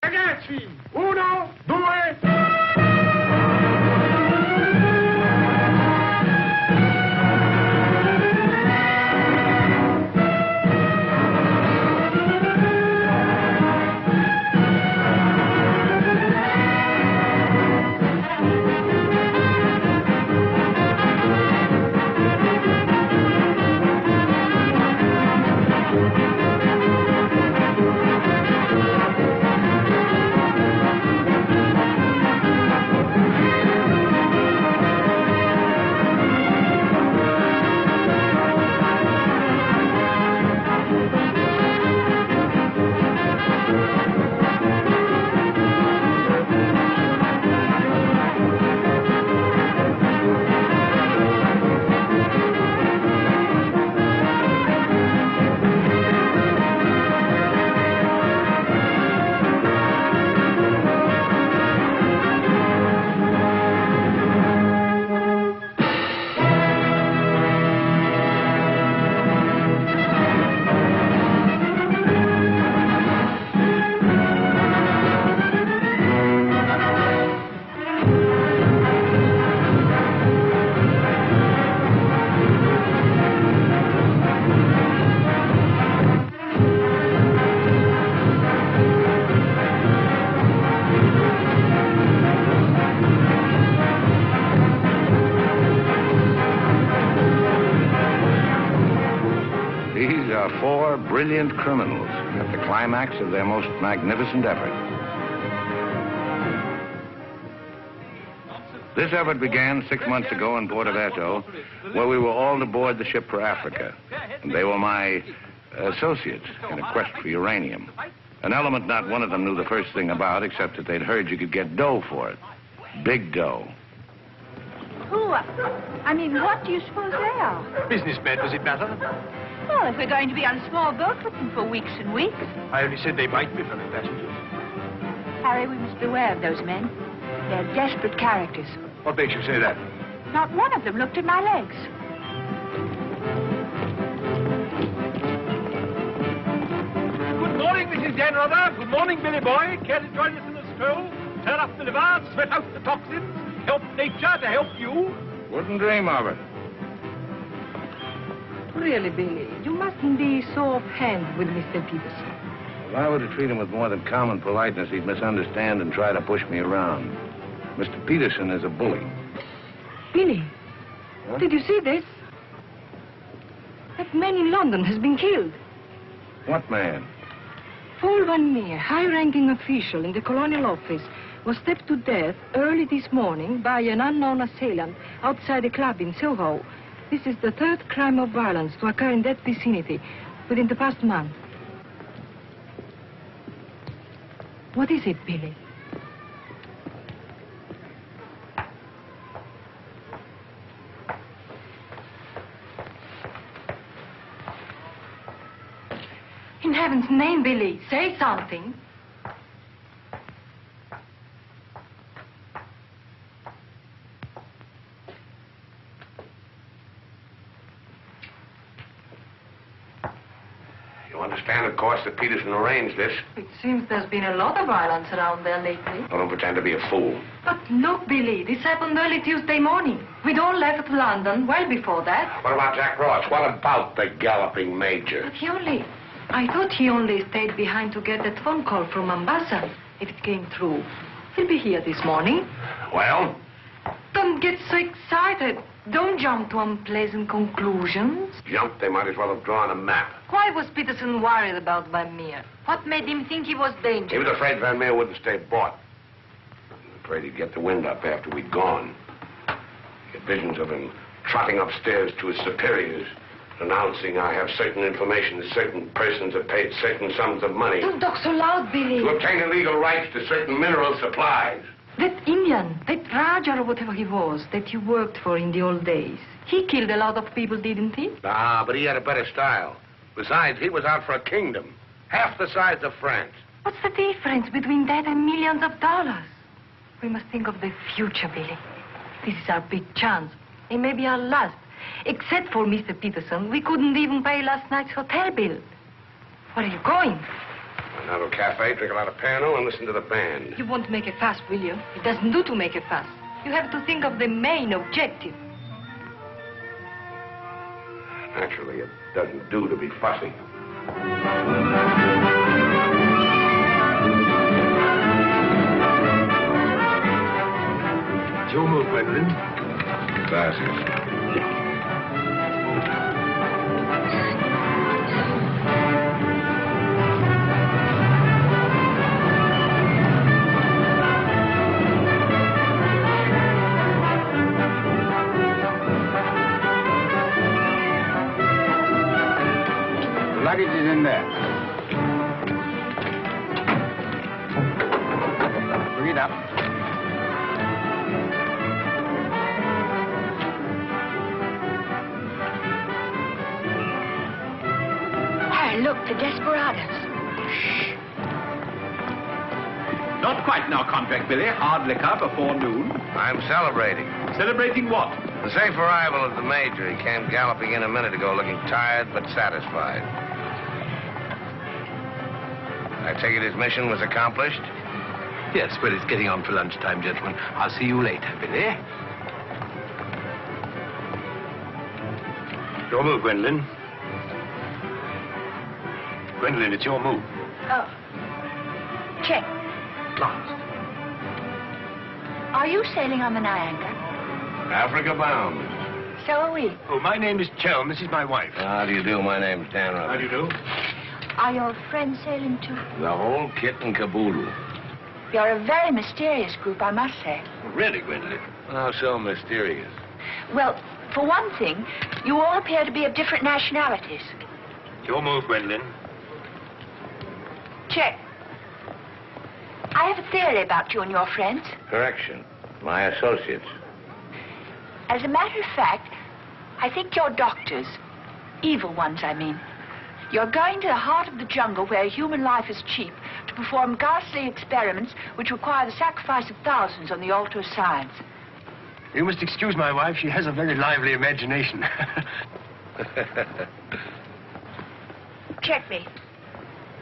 Ragazzi, 1, 2... Brilliant criminals at the climax of their most magnificent effort. This effort began 6 months ago in Porto Verto, where we were all aboard the ship for Africa. And they were my associates in a quest for uranium. An element not one of them knew the first thing about, except that they'd heard you could get dough for it. Big dough. Who? I mean, what do you suppose they are? Businessmen, does it matter? Well, if we're going to be on a small boat with them for weeks and weeks. I only said they might be fellow passengers. Harry, we must beware of those men. They're desperate characters. What makes you say that? Not one of them looked at my legs. Good morning, Mrs. Janrother. Good morning, Billy Boy. Care to join us in a stroll? Turn up the liver, sweat out the toxins, help nature to help you? Wouldn't dream of it. Really, Billy, you mustn't be so offhand with Mr. Peterson. If I were to treat him with more than common politeness, he'd misunderstand and try to push me around. Mr. Peterson is a bully. Billy, huh? Did you see this? That man in London has been killed. What man? Paul Van Meer, high-ranking official in the Colonial Office, was stabbed to death early this morning by an unknown assailant outside a club in Soho. This is the third crime of violence to occur in that vicinity within the past month. What is it, Billy? In heaven's name, Billy, say something. Understand, of course, that Peterson arranged this. It seems there's been a lot of violence around there lately. Well, don't pretend to be a fool. But look, Billy, this happened early Tuesday morning. We'd all left London well before that. What about Jack Ross? What about the galloping major? But I thought he only stayed behind to get that phone call from Mombasa. If it came through, he'll be here this morning. Well? Don't get so excited. Don't jump to unpleasant conclusions. Jump? They might as well have drawn a map. Why was Peterson worried about Van Meer? What made him think he was dangerous? He was afraid Van Meer wouldn't stay bought. Afraid he'd get the wind up after we'd gone. He had visions of him trotting upstairs to his superiors, announcing, I have certain information that certain persons have paid certain sums of money. Don't talk so loud, Billy. To obtain illegal rights to certain mineral supplies. That Indian, that Raja or whatever he was, that you worked for in the old days, he killed a lot of people, didn't he? Ah, but he had a better style. Besides, he was out for a kingdom, half the size of France. What's the difference between that and millions of dollars? We must think of the future, Billy. This is our big chance. It may be our last. Except for Mr. Peterson, we couldn't even pay last night's hotel bill. Where are you going? Have a cafe, drink a lot of Pernod, and listen to the band. You won't make a fuss, will you? It doesn't do to make a fuss. You have to think of the main objective. Naturally, it doesn't do to be fussy. It's your move, Gwendolyn. Glasses. Luggage is in there. Bring it up. Harry, look, the desperados. Shh. Not quite now, Contract Billy. Hard liquor before noon. I'm celebrating. Celebrating what? The safe arrival of the Major. He came galloping in a minute ago looking tired but satisfied. I take it his mission was accomplished? Yes, well, it's getting on for lunchtime, gentlemen. I'll see you later, Billy. Your move, Gwendolyn. Gwendolyn, it's your move. Oh. Check. Last. Are you sailing on the Niagara? Africa bound. So are we. Oh, my name is Chelm. This is my wife. How do you do? My name's Dan Roberts. How do you do? Are your friends sailing too? The whole kit and caboodle. You're a very mysterious group, I must say. Really, Gwendolyn? How so mysterious? Well, for one thing, you all appear to be of different nationalities. Your move, Gwendolyn. Check. I have a theory about you and your friends. Correction. My associates. As a matter of fact, I think you're doctors. Evil ones, I mean. You're going to the heart of the jungle where human life is cheap to perform ghastly experiments which require the sacrifice of thousands on the altar of science. You must excuse my wife. She has a very lively imagination. Check me.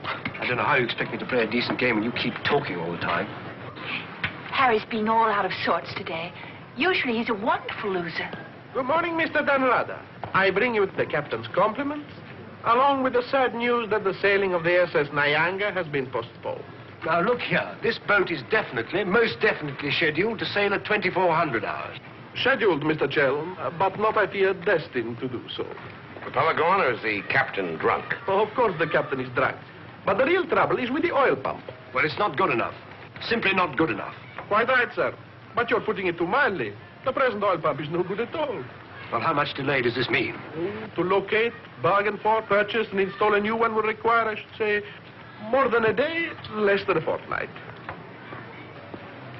I don't know how you expect me to play a decent game when you keep talking all the time. Harry's been all out of sorts today. Usually he's a wonderful loser. Good morning, Mr. Danrada. I bring you the captain's compliments, along with the sad news that the sailing of the SS Nyanga has been postponed. Now, look here. This boat is definitely, most definitely scheduled to sail at 2400 hours. Scheduled, Mr. Chelm, but not, I fear, destined to do so. The fella gone, or is the captain drunk? Oh, of course the captain is drunk. But the real trouble is with the oil pump. Well, it's not good enough. Simply not good enough. Quite right, sir. But you're putting it too mildly. The present oil pump is no good at all. Well, how much delay does this mean? To locate, bargain for, purchase, and install a new one will require, I should say, more than a day, less than a fortnight.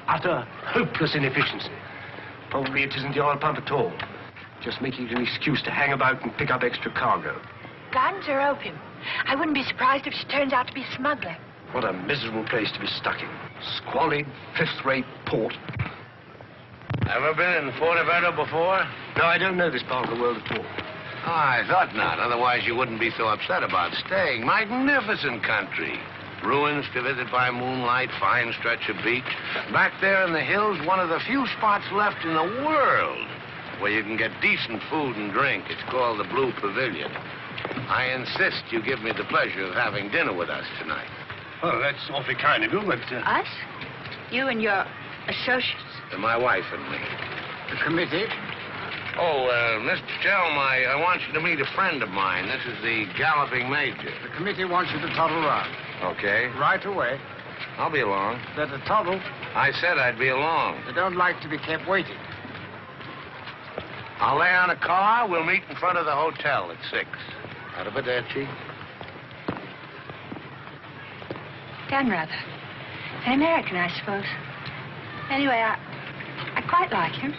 Utter, hopeless inefficiency. Probably it isn't the oil pump at all. Just making it an excuse to hang about and pick up extra cargo. Guns or opium? I wouldn't be surprised if she turns out to be a smuggler. What a miserable place to be stuck in. Squalid, fifth-rate port. Ever been in Portobello before? No, I don't know this part of the world at all. Oh, I thought not. Otherwise, you wouldn't be so upset about staying. Magnificent country. Ruins to visit by moonlight, fine stretch of beach. Back there in the hills, one of the few spots left in the world where you can get decent food and drink. It's called the Blue Pavilion. I insist you give me the pleasure of having dinner with us tonight. Oh, that's awfully kind of you, but... Us? You and your associates? My wife and me. The committee? Oh, Mr. Chelm, I want you to meet a friend of mine. This is the Galloping Major. The committee wants you to toddle round. Okay. Right away. I'll be along. Better toddle. I said I'd be along. They don't like to be kept waiting. I'll lay on a car. We'll meet in front of the hotel at 6. Arrivederci. Danrada. An American, I suppose. Anyway, I quite like him.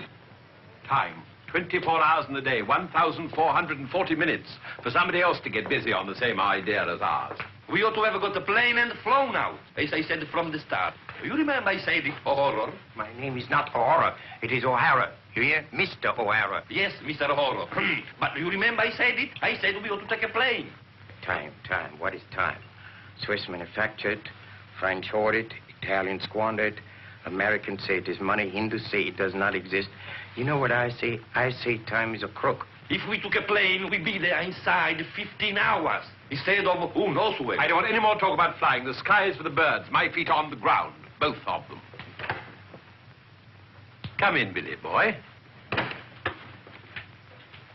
Time. 24 hours in the day, 1,440 minutes for somebody else to get busy on the same idea as ours. We ought to have got the plane and flown out, as I said from the start. You remember I said it, O'Hara? My name is not O'Hara. It is O'Hara. You hear? Mr. O'Hara. Yes, Mr. O'Hara. But you remember I said it? I said we ought to take a plane. Time. What is time? Swiss manufactured, French hoarded, Italian squandered, Americans say it is money, Hindus say it does not exist. You know what I say? I say time is a crook. If we took a plane, we'd be there inside 15 hours. Instead of who knows where. I don't want any more talk about flying. The sky is for the birds. My feet are on the ground. Both of them. Come in, Billy boy.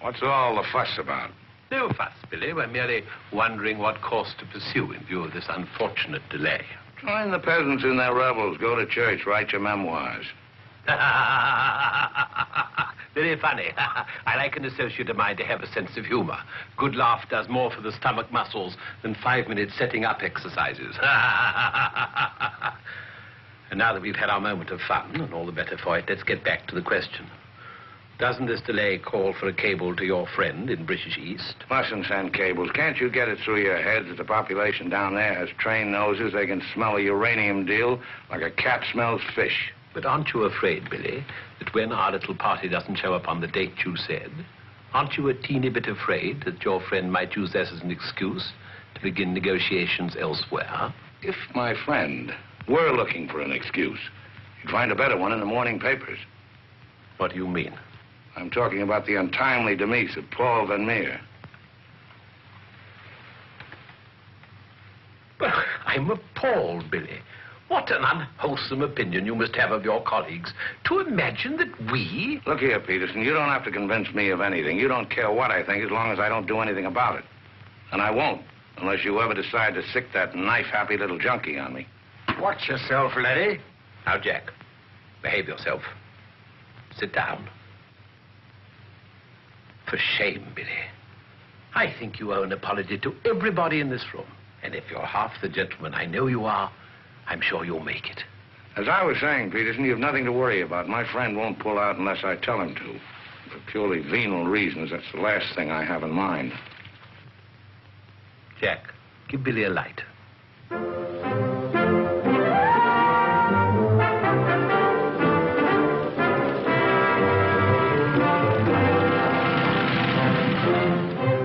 What's all the fuss about? No fuss, Billy. We're merely wondering what course to pursue in view of this unfortunate delay. Join the peasants in their revels. Go to church. Write your memoirs. Very funny. I like an associate of mine to have a sense of humor. Good laugh does more for the stomach muscles than 5 minutes setting up exercises. And now that we've had our moment of fun, and all the better for it, let's get back to the question. Doesn't this delay call for a cable to your friend in British East? Mustn't send cables. Can't you get it through your heads that the population down there has trained noses? They can smell a uranium deal like a cat smells fish. But aren't you afraid, Billy, that when our little party doesn't show up on the date you said, aren't you a teeny bit afraid that your friend might use this as an excuse to begin negotiations elsewhere? If my friend were looking for an excuse, you'd find a better one in the morning papers. What do you mean? I'm talking about the untimely demise of Paul Van Meer. But I'm appalled, Billy. What an unwholesome opinion you must have of your colleagues to imagine that we... Look here, Peterson, you don't have to convince me of anything. You don't care what I think as long as I don't do anything about it. And I won't, unless you ever decide to sick that knife-happy little junkie on me. Watch yourself, laddie. Now, Jack, behave yourself. Sit down. For shame, Billy. I think you owe an apology to everybody in this room. And if you're half the gentleman I know you are, I'm sure you'll make it. As I was saying, Peterson, you have nothing to worry about. My friend won't pull out unless I tell him to. For purely venal reasons, that's the last thing I have in mind. Jack, give Billy a light.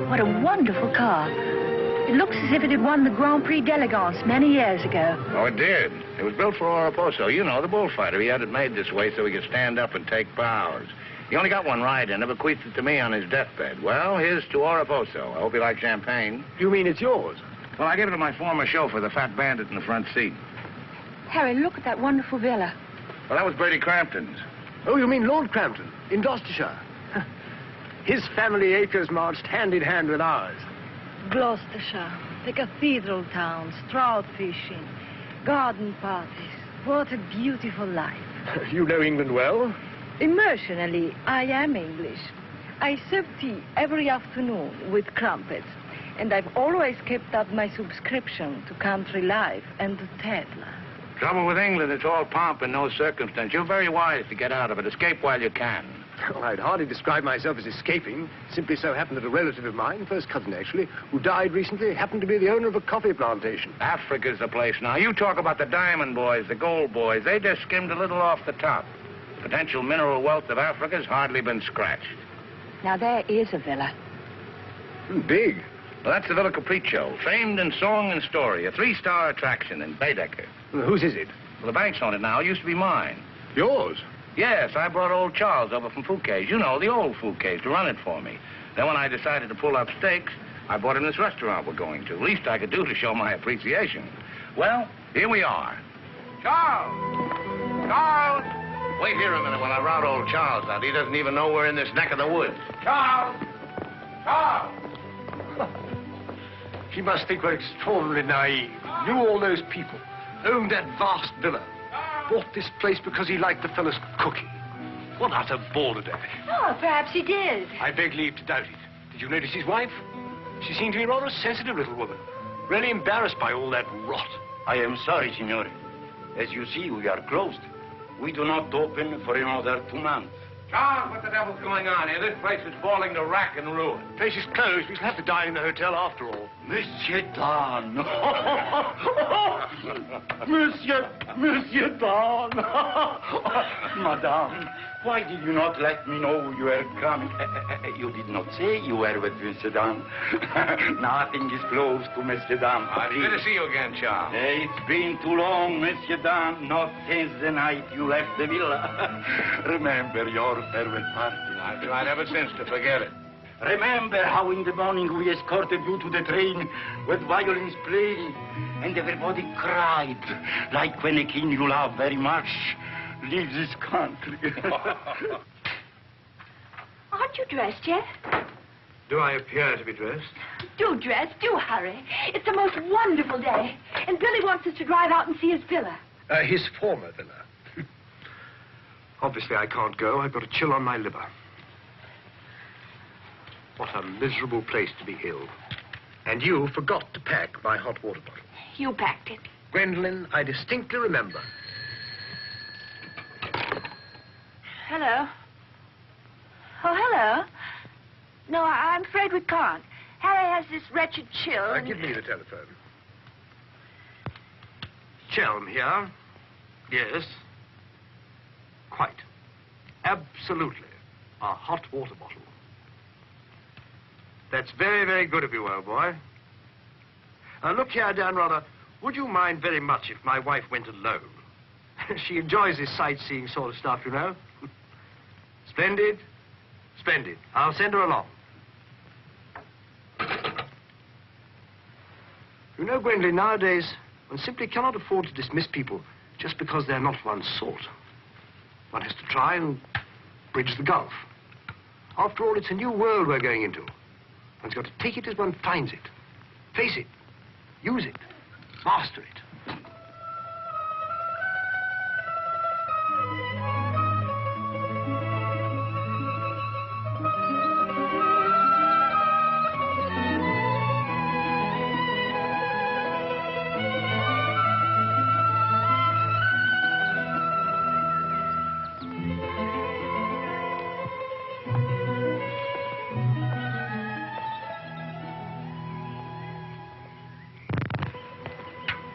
What a wonderful car. It looks as if it had won the Grand Prix d'Elegance many years ago. Oh, it did. It was built for Oraposo. You know, the bullfighter. He had it made this way so he could stand up and take bows. He only got one ride in it, bequeathed it to me on his deathbed. Well, here's to Oraposo. I hope you like champagne. You mean it's yours? Well, I gave it to my former chauffeur, the fat bandit in the front seat. Harry, look at that wonderful villa. Well, that was Bertie Crampton's. Oh, you mean Lord Crampton, in Gloucestershire. His family acres marched hand in hand with ours. Gloucestershire, the cathedral towns, trout fishing, garden parties. What a beautiful life. You know England well? Emotionally, I am English. I serve tea every afternoon with crumpets, and I've always kept up my subscription to Country Life and to Tetler. Trouble with England, it's all pomp and no circumstance. You're very wise to get out of it. Escape while you can. Well, I'd hardly describe myself as escaping. Simply so happened that a relative of mine, first cousin actually, who died recently, happened to be the owner of a coffee plantation. Africa's the place now. You talk about the diamond boys, the gold boys. They just skimmed a little off the top. The potential mineral wealth of Africa's hardly been scratched. Now, there is a villa. Big. Well, that's the Villa Capriccio, famed in song and story, a 3-star attraction in Baedeker. Well, whose is it? Well, the bank's on it now. It used to be mine. Yours? Yes, I brought old Charles over from Fouquet's. You know, the old Fouquet's, to run it for me. Then when I decided to pull up stakes, I bought him this restaurant we're going to. Least I could do to show my appreciation. Well, here we are. Charles! Charles! Wait here a minute while I rout old Charles out. He doesn't even know we're in this neck of the woods. Charles! Charles! She must think we're extraordinarily naive. Knew all those people. Owned that vast villa. Bought this place because he liked the fellow's cooking. What utter balderdash. Oh, perhaps he did. I beg leave to doubt it. Did you notice his wife? She seemed to be a rather sensitive little woman. Really embarrassed by all that rot. I am sorry, signore. As you see, we are closed. We do not open for another 2 months. Charles, what the devil's going on here? This place is falling to rack and ruin. Place is closed. We shall have to dine in the hotel after all. Monsieur Dan. Monsieur Dan. Madame, why did you not let me know you were coming? You did not say you were with Monsieur Dan. Nothing is close to Monsieur Dan. Good to see you again, Charles. It's been too long, Monsieur Dan, not since the night you left the villa. Remember your farewell party. I've tried ever since to forget it. Remember how in the morning we escorted you to the train with violins playing and everybody cried like when a king you love very much leaves his country. Aren't you dressed yet? Do I appear to be dressed? Do dress, do hurry. It's the most wonderful day. And Billy wants us to drive out and see his villa. His former villa. Obviously, I can't go. I've got a chill on my liver. What a miserable place to be ill. And you forgot to pack my hot water bottle. You packed it. Gwendolyn, I distinctly remember. Hello. Oh, hello. No, I'm afraid we can't. Harry has this wretched chill. Give me the telephone. Chelm here. Yes. Quite. Absolutely. A hot water bottle. That's very, very good of you, old boy. Look here, Dan Rodder, would you mind very much if my wife went alone? She enjoys this sightseeing sort of stuff, you know. Splendid. Splendid. I'll send her along. You know, Gwendolyn, nowadays, one simply cannot afford to dismiss people just because they're not one's sort. One has to try and bridge the gulf. After all, it's a new world we're going into. One's got to take it as one finds it. Face it. Use it. Master it.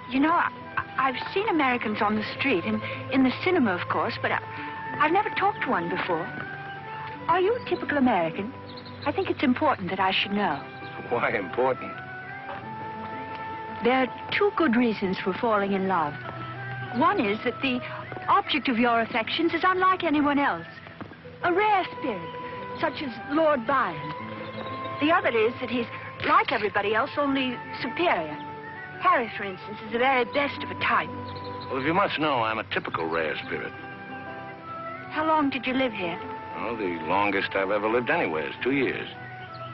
You know, I've seen Americans on the street, and in the cinema, of course, but I've never talked to one before. Are you a typical American? I think it's important that I should know. Why important? There are two good reasons for falling in love. One is that the object of your affections is unlike anyone else. A rare spirit, such as Lord Byron. The other is that he's like everybody else, only superior. Harry, for instance, is the very best of a type. Well, if you must know, I'm a typical rare spirit. How long did you live here? Oh, the longest I've ever lived anywhere is 2 years.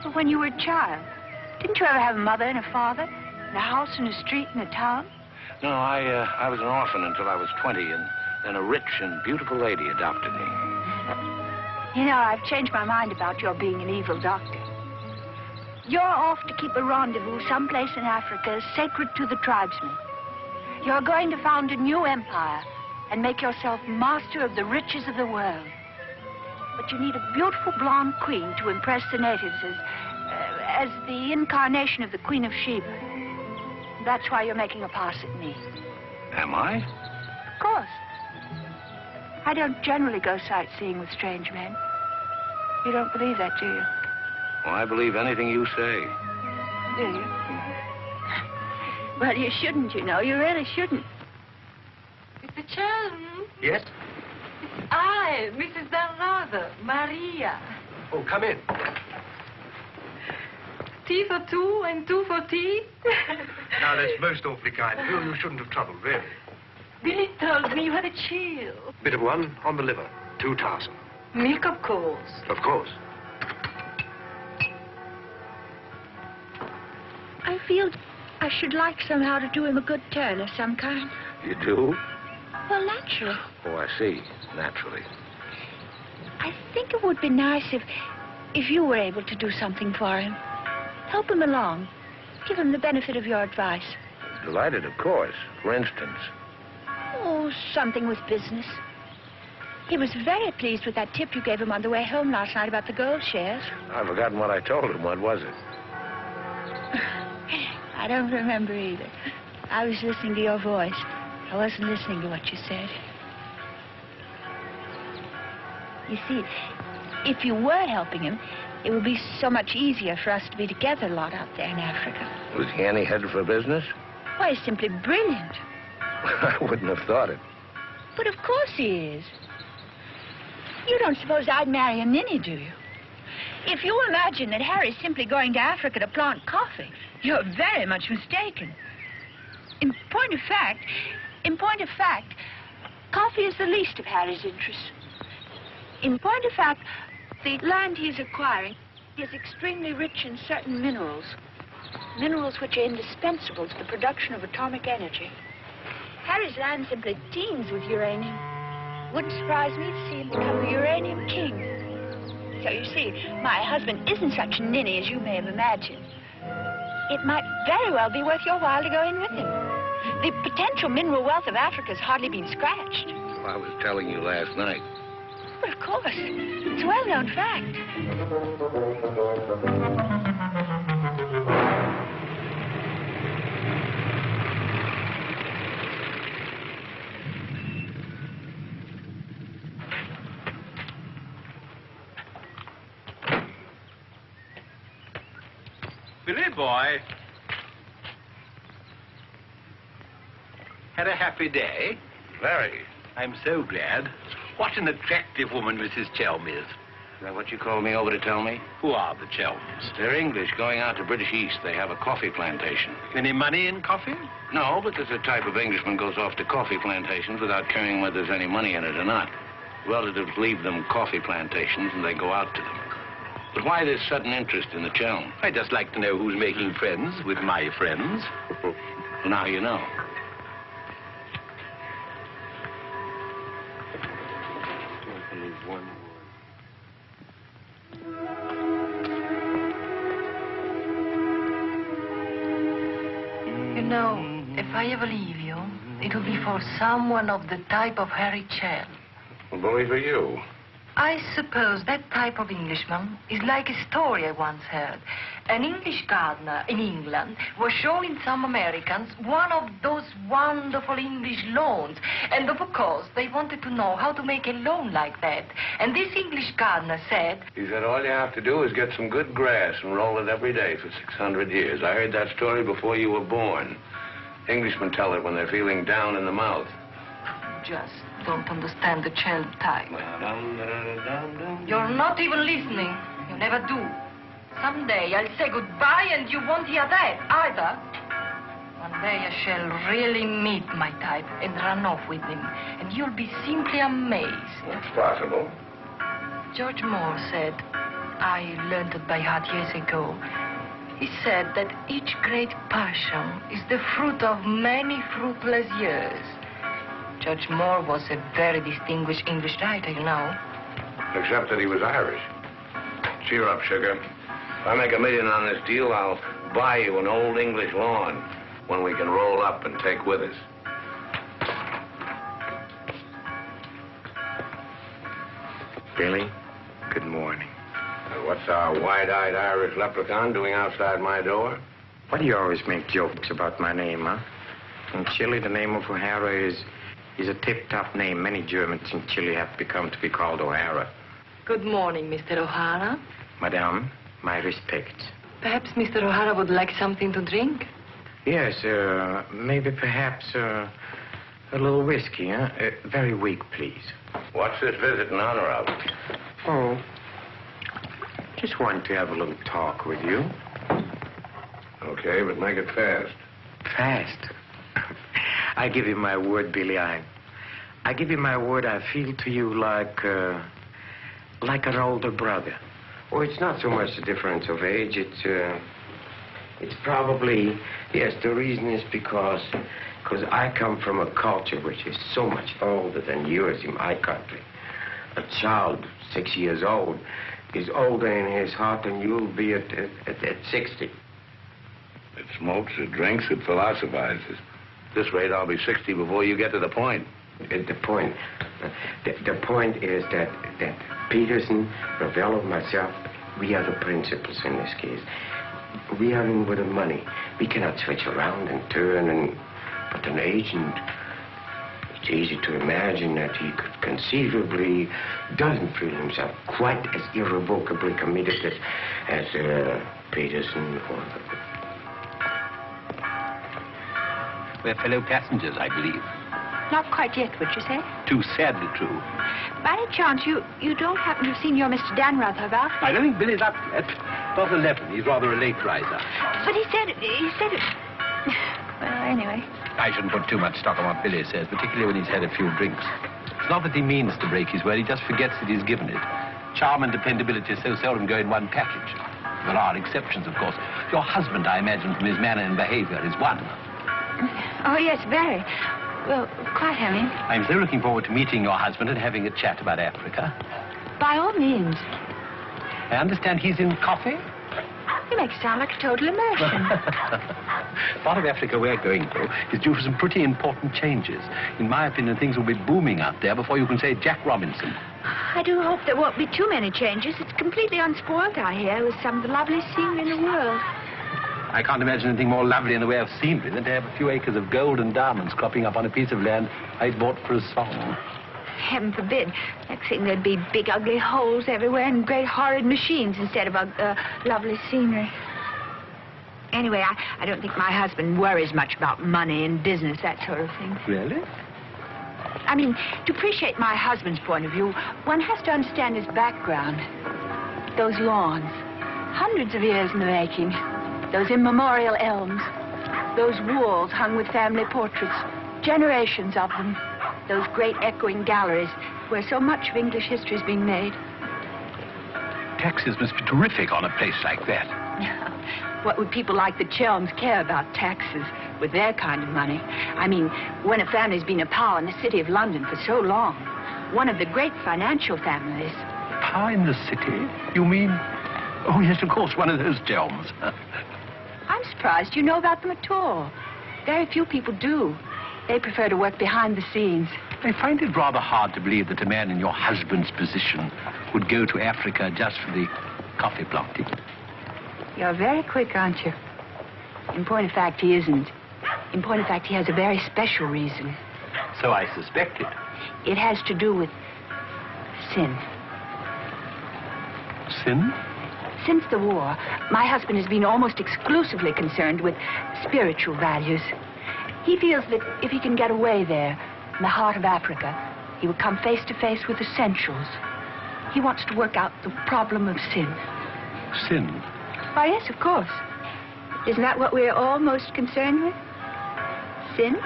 Well, when you were a child. Didn't you ever have a mother and a father? And a house and a street and a town? No, I was an orphan until I was 20, and then a rich and beautiful lady adopted me. You know, I've changed my mind about your being an evil doctor. You're off to keep a rendezvous someplace in Africa sacred to the tribesmen. You're going to found a new empire and make yourself master of the riches of the world. But you need a beautiful blonde queen to impress the natives as the incarnation of the Queen of Sheba. That's why you're making a pass at me. Am I? Of course. I don't generally go sightseeing with strange men. You don't believe that, do you? Well, I believe anything you say. Do you? Well, you shouldn't, you know. You really shouldn't. Mr. Chelm? Yes? It's I, Mrs. Bernard, Maria. Oh, come in. Tea for two and two for tea? Now, that's most awfully kind of you. You shouldn't have troubled, really. Billy told me you had a chill. Bit of one on the liver. 2 tarsal. Milk, of course. Of course. I feel I should like somehow to do him a good turn of some kind. You do? Well, naturally. Oh, I see. Naturally. I think it would be nice if you were able to do something for him. Help him along. Give him the benefit of your advice. Delighted, of course. For instance. Oh, something with business. He was very pleased with that tip you gave him on the way home last night about the gold shares. I've forgotten what I told him. What was it? I don't remember either. I was listening to your voice. I wasn't listening to what you said. You see, if you were helping him, it would be so much easier for us to be together a lot out there in Africa. Was he any head for business? Why, he's simply brilliant. I wouldn't have thought it. But of course he is. You don't suppose I'd marry a ninny, do you? If you imagine that Harry's simply going to Africa to plant coffee, you're very much mistaken. In point of fact, coffee is the least of Harry's interests. In point of fact, the land he's acquiring is extremely rich in certain minerals. Minerals which are indispensable to the production of atomic energy. Harry's land simply teems with uranium. Wouldn't surprise me to see him become the uranium king. So you see, my husband isn't such a ninny as you may have imagined. It might very well be worth your while to go in with him. The potential mineral wealth of Africa's hardly been scratched. Well, I was telling you last night. But of course, it's a well-known fact. Billy boy. Had a happy day? Very. I'm so glad. What an attractive woman Mrs. Chelm is. Is that what you called me over to tell me? Who are the Chelms? They're English, going out to British East. They have a coffee plantation. Any money in coffee? No, but there's a type of Englishman goes off to coffee plantations without caring whether there's any money in it or not. Relatives leave them coffee plantations and they go out to them. But why this sudden interest in the Chelm? I'd just like to know who's making friends with my friends. Well, now you know. You know, if I ever leave you, it'll be for someone of the type of Harry Chelm. Well, bully for you. I suppose that type of Englishman is like a story I once heard. An English gardener in England was showing some Americans one of those wonderful English lawns. And of course, they wanted to know how to make a lawn like that. And this English gardener said... He said all you have to do is get some good grass and roll it every day for 600 years. I heard that story before you were born. Englishmen tell it when they're feeling down in the mouth. Just don't understand the Chelm type. You're not even listening. You never do. Someday I'll say goodbye and you won't hear that either. One day I shall really meet my type and run off with him. And you'll be simply amazed. It's possible. George Moore said, I learned it by heart years ago. He said that each great passion is the fruit of many fruitless years. George Moore was a very distinguished English writer, you know. Except that he was Irish. Cheer up, sugar. If I make $1 million on this deal, I'll buy you an old English lawn, one we can roll up and take with us. Billy, good morning. What's our wide-eyed Irish leprechaun doing outside my door? Why do you always make jokes about my name, huh? In Chile, the name of O'Hara is a tip-top name. Many Germans in Chile have become to be called O'Hara. Good morning, Mr. O'Hara. Madame, my respects. Perhaps Mr. O'Hara would like something to drink? Yes, maybe perhaps a little whiskey, huh? Very weak, please. What's this visit in honor of? Oh, just wanted to have a little talk with you. Okay, but make it fast. Fast? I give you my word, Billy. I give you my word. I feel to you like an older brother. Oh, it's not so much the difference of age. It's probably, yes, the reason is because I come from a culture which is so much older than yours in my country. A child 6 years old is older in his heart than you'll be at 60. It smokes, it drinks, it philosophizes. At this rate, I'll be 60 before you get to the point. The point is that Peterson, Ravello, myself, we are the principals in this case. We are in with the money. We cannot switch around and turn and... But an agent, it's easy to imagine that he could conceivably doesn't feel himself quite as irrevocably committed as Peterson or... We're fellow passengers, I believe. Not quite yet, would you say? Too sadly true. By any chance, you don't happen to have seen your Mr. Danruth about? I don't think Billy's up yet. Not 11. He's rather a late riser. But he said it. Well, anyway. I shouldn't put too much stock on what Billy says, particularly when he's had a few drinks. It's not that he means to break his word, he just forgets that he's given it. Charm and dependability so seldom go in one package. There are exceptions, of course. Your husband, I imagine, from his manner and behavior, is one. Oh, yes, very. Well, quite, Harry. I'm so looking forward to meeting your husband and having a chat about Africa. By all means. I understand he's in coffee? You make it sound like a total immersion. Part of Africa we're going to is due for some pretty important changes. In my opinion, things will be booming out there before you can say Jack Robinson. I do hope there won't be too many changes. It's completely unspoiled, I hear, with some of the loveliest scenery in the world. I can't imagine anything more lovely in the way of scenery than to have a few acres of gold and diamonds cropping up on a piece of land I bought for a song. Heaven forbid. Next thing there'd be big, ugly holes everywhere and great, horrid machines instead of lovely scenery. Anyway, I don't think my husband worries much about money and business, that sort of thing. Really? I mean, to appreciate my husband's point of view, one has to understand his background. Those lawns, hundreds of years in the making. Those immemorial elms. Those walls hung with family portraits. Generations of them. Those great echoing galleries where so much of English history is being made. Taxes must be terrific on a place like that. What would people like the Chelms care about taxes with their kind of money? I mean, when a family's been a power in the city of London for so long, one of the great financial families. Power in the city? You mean... Oh, yes, of course, one of those Chelms. I'm surprised you know about them at all. Very few people do. They prefer to work behind the scenes. I find it rather hard to believe that a man in your husband's position would go to Africa just for the coffee planting. You're very quick, aren't you? In point of fact, he isn't. In point of fact, he has a very special reason. So I suspected. It has to do with sin. Sin? Since the war, my husband has been almost exclusively concerned with spiritual values. He feels that if he can get away there, in the heart of Africa, he will come face to face with essentials. He wants to work out the problem of sin. Sin? Why, yes, of course. Isn't that what we're all most concerned with? Sin?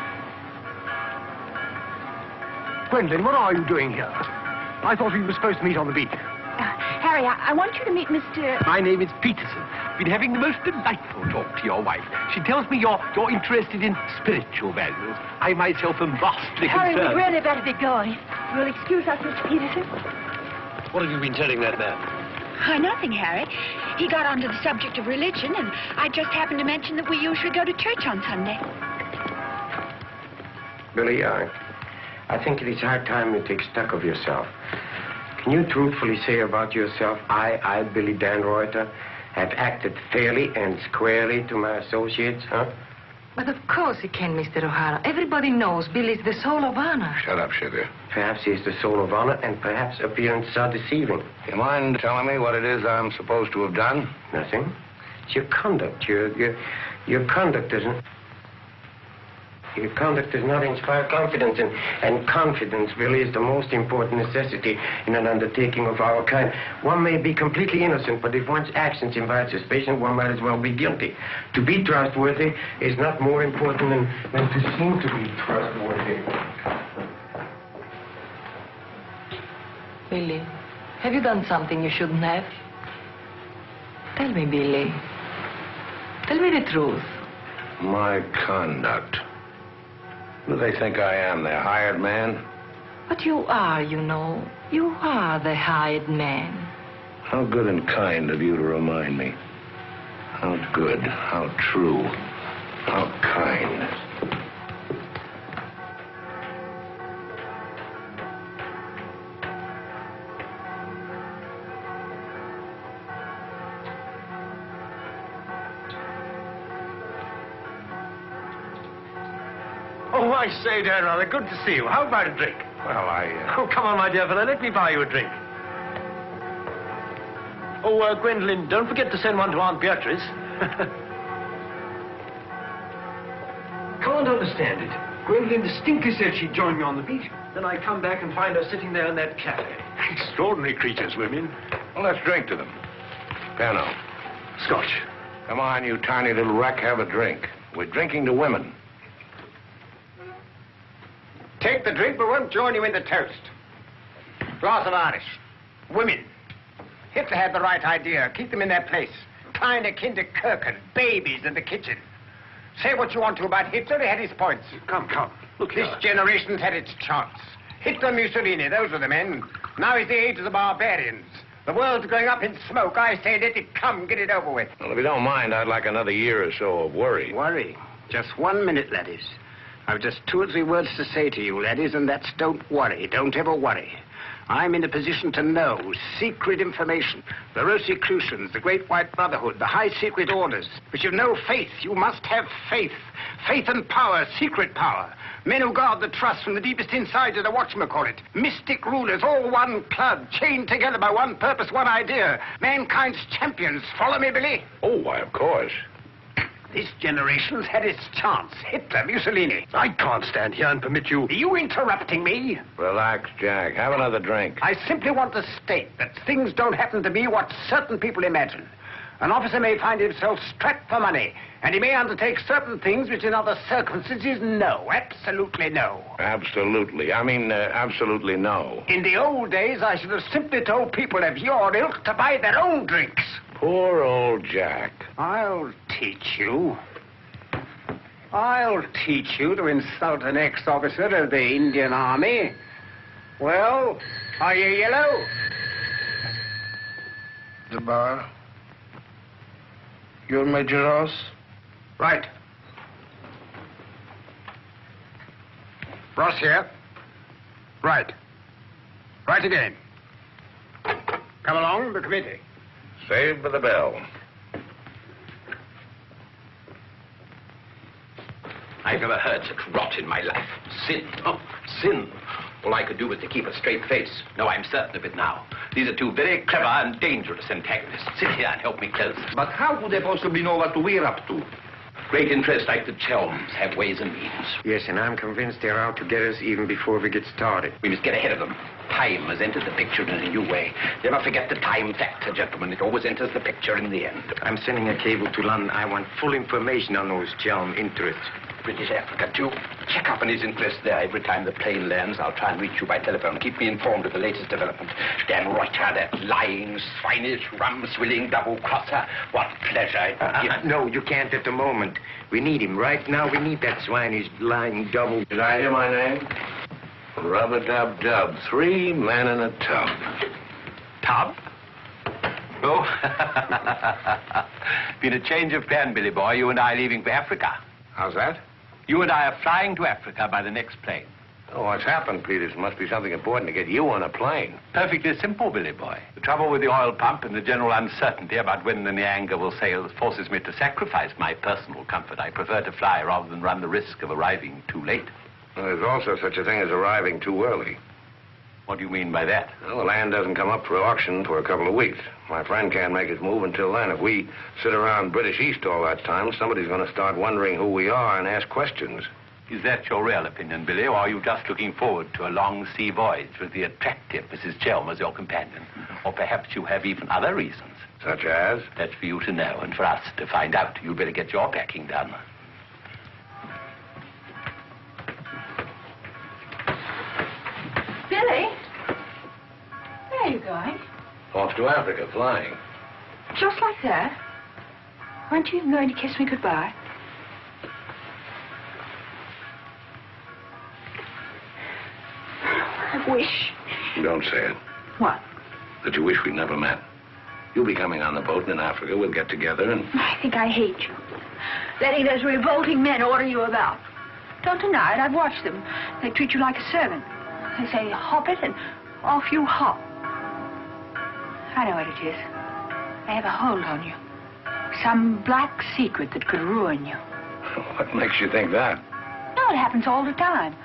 Gwendolyn, what are you doing here? I thought we were supposed to meet on the beach. Harry, I want you to meet Mr... My name is Peterson. Been having the most delightful talk to your wife. She tells me you're interested in spiritual values. I myself am vastly Harry, concerned. we'd really better be going. You'll excuse us, Mr. Peterson? What have you been telling that man? Nothing, Harry. He got onto the subject of religion, and I just happened to mention that we usually go to church on Sunday. Billy, I think it is high time you take stock of yourself. Can you truthfully say about yourself, I, Billy Danreuter, have acted fairly and squarely to my associates, huh? But of course he can, Mr. O'Hara. Everybody knows Billy's the soul of honor. Shut up, sugar. Perhaps he's the soul of honor, and perhaps appearances are deceiving. You mind telling me what it is I'm supposed to have done? Nothing. It's your conduct. Your conduct doesn't... Your conduct does not inspire confidence, and confidence really is the most important necessity in an undertaking of our kind. One may be completely innocent, but if one's actions invite suspicion, one might as well be guilty. To be trustworthy is not more important than to seem to be trustworthy. Billy, have you done something you shouldn't have? Tell me, Billy. Tell me the truth. My conduct. Who do they think I am, their hired man? But you are, you know. You are the hired man. How good and kind of you to remind me. How good, how true, how kind. I say, Dan, rather good to see you. How about a drink? Well, Oh, come on, my dear fellow. Let me buy you a drink. Oh, Gwendolyn, don't forget to send one to Aunt Beatrice. Can't understand it. Gwendolyn distinctly said she'd join me on the beach. Then I come back and find her sitting there in that cafe. Extraordinary creatures, women. Well, let's drink to them. Pano. Scotch. Come on, you tiny little wreck, have a drink. We're drinking to women. Take the drink, but won't join you in the toast. Glass of Irish. Women. Hitler had the right idea. Keep them in their place. Kleine Kinderkirchen, babies in the kitchen. Say what you want to about Hitler, he had his points. Come. Look This here. generation's had its chance. Hitler, Mussolini, those were the men. Now is the age of the barbarians. The world's going up in smoke. I say let it come, get it over with. Well, if you don't mind, I'd like another year or so of worry. Worry? Just 1 minute, laddies. I've just 2 or 3 words to say to you, laddies, and that's don't worry. Don't ever worry. I'm in a position to know secret information. The Rosicrucians, the Great White Brotherhood, the high secret orders. But you've no faith. You must have faith. Faith and power, secret power. Men who guard the trust from the deepest inside of the whatchamacallit. Mystic rulers, all one club, chained together by one purpose, one idea. Mankind's champions. Follow me, Billy? Oh, why, of course. This generation's had its chance. Hitler, Mussolini. I can't stand here and permit you... Are you interrupting me? Relax, Jack. Have another drink. I simply want to state that things don't happen to be what certain people imagine. An officer may find himself strapped for money, and he may undertake certain things which in other circumstances, no, absolutely no. Absolutely. Absolutely no. In the old days, I should have simply told people of your ilk to buy their own drinks. Poor old Jack. I'll teach you. I'll teach you to insult an ex-officer of the Indian Army. Well, are you yellow? The bar. You're Major Ross? Right. Ross here. Right. Right again. Come along, the committee. Saved by the bell. I've never heard such rot in my life. Sin. Oh, sin. All I could do was to keep a straight face. No, I'm certain of it now. These are 2 very clever and dangerous antagonists. Sit here and help me close. But how could they possibly know what we're up to? Great interests like the Chelms have ways and means. Yes, and I'm convinced they're out to get us even before we get started. We must get ahead of them. Time has entered the picture in a new way. Never forget the time factor, gentlemen. It always enters the picture in the end. I'm sending a cable to London. I want full information on those Chelm interests. British Africa, too. Check up on his interest there. Every time the plane lands, I'll try and reach you by telephone. Keep me informed of the latest development. Dan Reuter, that lying, swinish, rum-swilling double-crosser. What pleasure it would give. No, you can't at the moment. We need him. Right now, we need that swinish, lying double... Did I hear my name? Rub-a-dub-dub. 3 men in a tub. Tub? Oh. Been a change of plan, Billy boy. You and I are leaving for Africa. How's that? You and I are flying to Africa by the next plane. Oh, what's happened, Peters? Must be something important to get you on a plane. Perfectly simple, Billy boy. The trouble with the oil pump and the general uncertainty about when the Nyanga will sail forces me to sacrifice my personal comfort. I prefer to fly rather than run the risk of arriving too late. Well, there's also such a thing as arriving too early. What do you mean by that? Well, the land doesn't come up for auction for a couple of weeks. My friend can't make his move until then. If we sit around British East all that time, somebody's going to start wondering who we are and ask questions. Is that your real opinion, Billy, or are you just looking forward to a long sea voyage with the attractive Mrs. Chelm as your companion? Or perhaps you have even other reasons. Such as? That's for you to know and for us to find out. You'd better get your packing done. Billy? Where are you going? Off to Africa, flying. Just like that? Weren't you even going to kiss me goodbye? I wish. Don't say it. What? That you wish we'd never met. You'll be coming on the boat, and in Africa we'll get together and... I think I hate you. Letting those revolting men order you about. Don't deny it, I've watched them. They treat you like a servant. They say, hop it, and off you hop. I know what it is. They have a hold on you. Some black secret that could ruin you. What makes you think that? No, it happens all the time.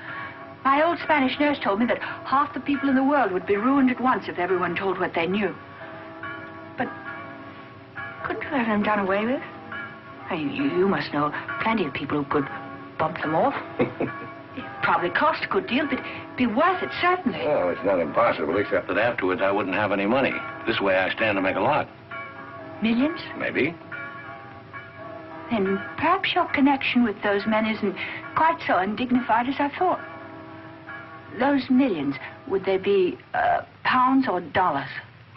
My old Spanish nurse told me that half the people in the world would be ruined at once if everyone told what they knew. But couldn't you let them done away with? I mean, you must know plenty of people who could bump them off. It probably cost a good deal, but it'd be worth it, certainly. Well, it's not impossible, except that afterwards I wouldn't have any money. This way I stand to make a lot. Millions? Maybe. Then perhaps your connection with those men isn't quite so undignified as I thought. Those millions, would they be pounds or dollars?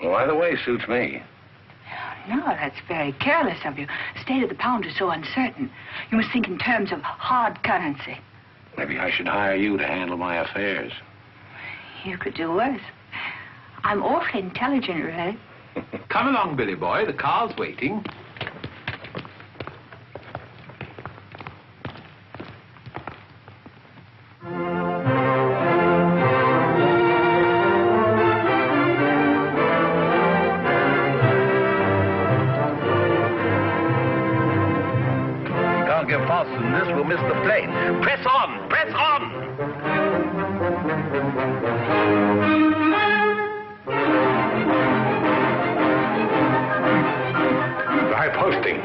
Well, either way suits me. No, that's very careless of you. The state of the pound is so uncertain. You must think in terms of hard currency. Maybe I should hire you to handle my affairs. You could do worse. I'm awfully intelligent, really. Come along, Billy boy. The car's waiting. Can't get faster than this, we'll miss the plane. Press on! Press on! High posting.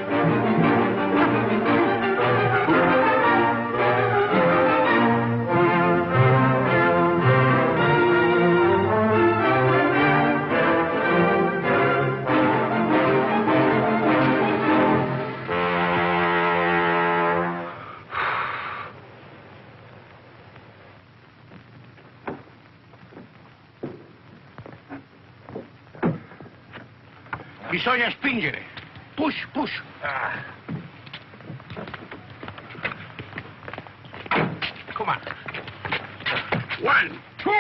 Bisogna spingere. Push, push. Come on. 1, 2.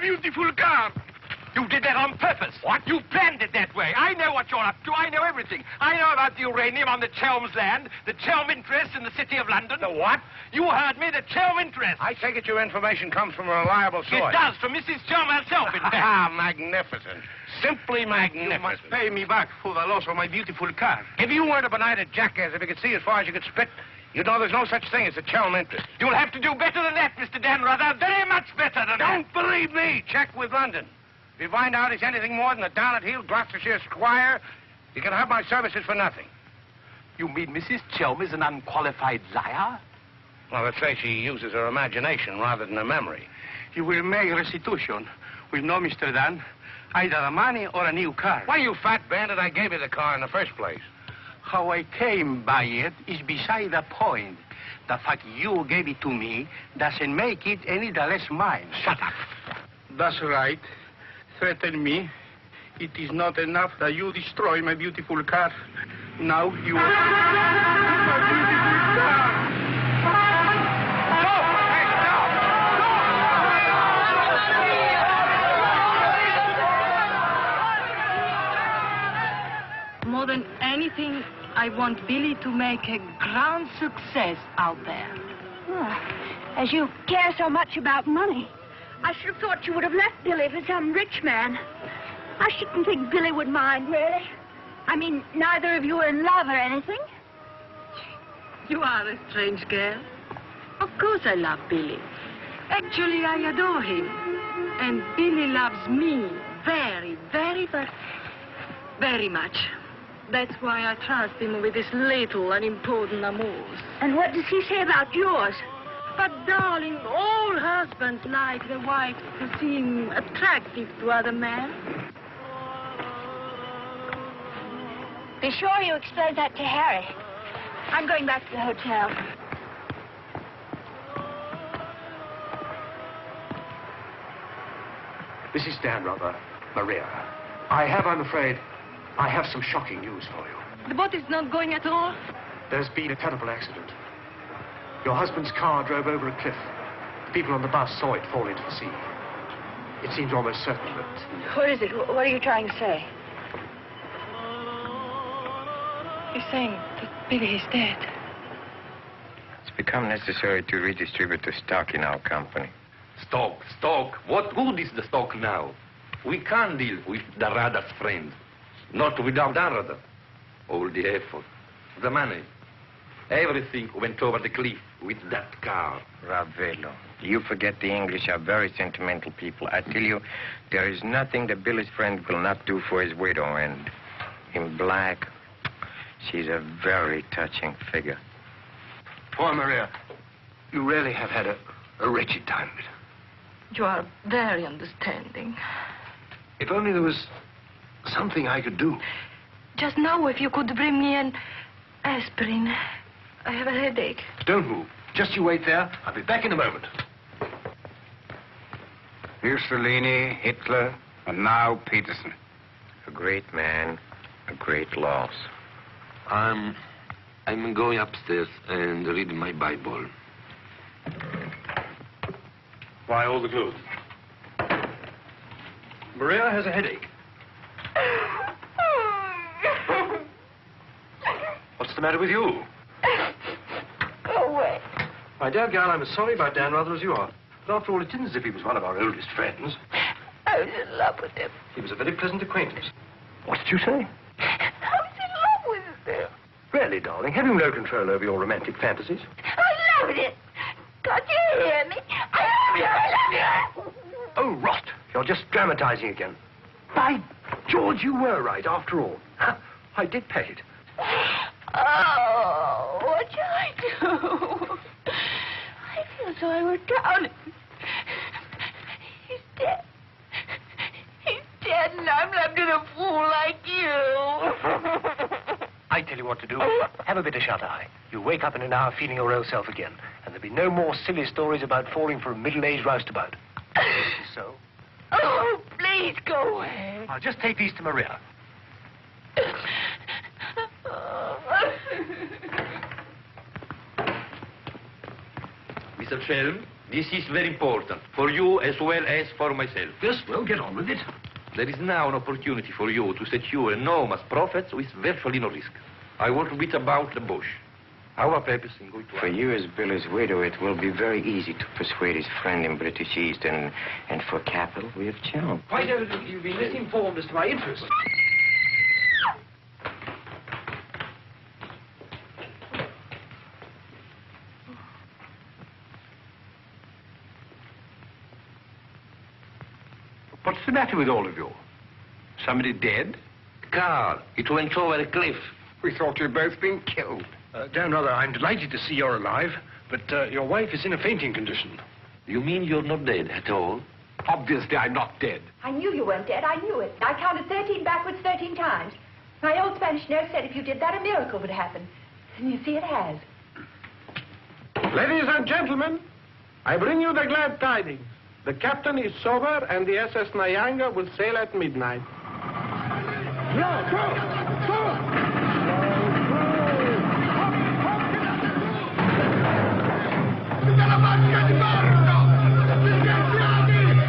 Beautiful car. You did that on purpose. What? You planned it that way. I know what you're up to. I know everything. I know about the uranium on the Chelm's land, the Chelm interest in the City of London. The what? You heard me, the Chelm interest. I take it your information comes from a reliable source. It does, from Mrs. Chelm herself, in fact. Ah, magnificent. Simply magnificent. You must pay me back for the loss of my beautiful car. If you weren't a benighted jackass, if you could see as far as you could spit, you'd know there's no such thing as a Chelm interest. You'll have to do better than that, Mr. Danrother. Very much better than that. Don't believe me. Check with London. If you find out he's anything more than a down-at-heel Gloucestershire squire, you can have my services for nothing. You mean Mrs. Chelm is an unqualified liar? Well, let's say she uses her imagination rather than her memory. You will make restitution with no Mr. Dan, either the money or a new car. Why, you fat bandit, I gave you the car in the first place. How I came by it is beside the point. The fact you gave it to me doesn't make it any the less mine. Shut up. That's right. Threaten me. It is not enough that you destroy my beautiful car. Now you... my beautiful car! More than anything, I want Billy to make a grand success out there. Oh, as you care so much about money, I should have thought you would have left Billy for some rich man. I shouldn't think Billy would mind, really. I mean, neither of you are in love or anything. You are a strange girl. Of course I love Billy. Actually, I adore him. And Billy loves me very, very, very, very much. That's why I trust him with his little unimportant amours. And what does he say about yours? But, darling, all husbands like their wives to seem attractive to other men. Be sure you explain that to Harry. I'm going back to the hotel. Mrs. Stanrother, Maria, I'm afraid, I have some shocking news for you. The boat is not going at all? There's been a terrible accident. Your husband's car drove over a cliff. The people on the bus saw it fall into the sea. It seems almost certain that... What is it? What are you trying to say? He's saying that Billy is dead. It's become necessary to redistribute the stock in our company. Stock. What good is the stock now? We can't deal with the Radar's friends. Not without Radar. All the effort, the money, everything went over the cliff with that car. Ravello, you forget the English are very sentimental people. I tell you, there is nothing that Billy's friend will not do for his widow, and in black, she's a very touching figure. Poor Maria, you really have had a wretched time of it. You are very understanding. If only there was something I could do. Just now, if you could bring me an aspirin. I have a headache. Don't move. Just you wait there. I'll be back in a moment. Mussolini, Hitler, and now Peterson. A great man, a great loss. I'm going upstairs and reading my Bible. Why all the clothes? Maria has a headache. What's the matter with you? Go away. My dear girl, I'm as sorry about Dan rather as you are. But after all, it isn't as if he was one of our oldest friends. I was in love with him. He was a very pleasant acquaintance. What did you say? I was in love with him. Really, darling, have you no control over your romantic fantasies? I loved it. Can't you hear me? I love you. Oh, rot. You're just dramatizing again. By George, you were right, after all. I did pet it. Oh, what shall I do? I feel so I were drowning. He's dead. He's dead, and I'm left with a fool like you. I tell you what to do. Have a bit of shut-eye. You'll wake up in an hour feeling your real self again. And there'll be no more silly stories about falling for a middle-aged roustabout. So? Oh, please go away. I'll just take these to Maria. Mr. Shelm, this is very important, for you as well as for myself. Yes, well, get on with it. There is now an opportunity for you to secure enormous profits with virtually no risk. I want to beat about the bush. Our purpose in going to... For you as Billy's widow, it will be very easy to persuade his friend in British East, and for capital, we have Jones. Quite evidently, you've been misinformed as to my interests. What's the matter with all of you? Somebody dead? Car. It went over a cliff. We thought you'd both been killed. Dan, rather, I'm delighted to see you're alive, but your wife is in a fainting condition. You mean you're not dead at all? Obviously, I'm not dead. I knew you weren't dead. I knew it. I counted 13 backwards 13 times. My old Spanish nurse said if you did that, a miracle would happen. And you see it has. Ladies and gentlemen, I bring you the glad tidings. The captain is sober, and the SS Nyanga will sail at midnight.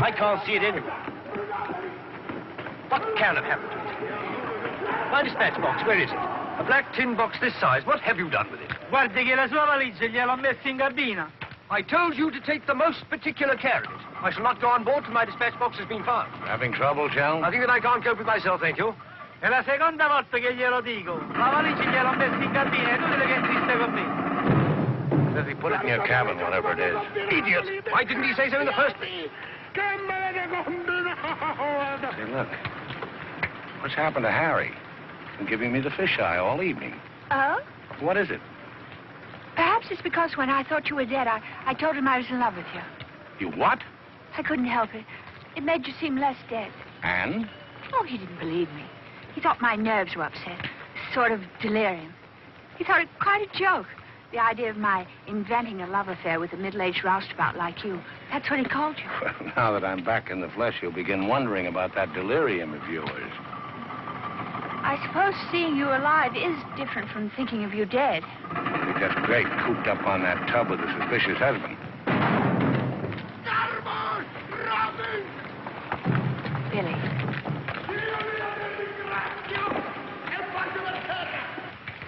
I can't see it anywhere. What can have happened to it? My dispatch box, where is it? A black tin box this size. What have you done with it? Guardi che la sua valigia gliel'ho messa in cabina. I told you to take the most particular care of it. I shall not go on board till my dispatch box has been found. Having trouble, Jones? I think that I can't cope with myself, thank you. È la seconda volta che glielo dico. La valigia gliel'ho messa in cabina, è inutile che insiste con me. Says he put it in your cabin, whatever it is. Idiot! Why didn't he say so in the first place? Say, look. What's happened to Harry? He's been giving me the fisheye all evening. Oh? What is it? Perhaps it's because when I thought you were dead, I told him I was in love with you. You what? I couldn't help it. It made you seem less dead. And? Oh, he didn't believe me. He thought my nerves were upset. Sort of delirium. He thought it quite a joke. The idea of my inventing a love affair with a middle-aged roustabout like you. That's what he called you. Well, now that I'm back in the flesh, you'll begin wondering about that delirium of yours. I suppose seeing you alive is different from thinking of you dead. You're just great cooped up on that tub with a suspicious husband. Billy.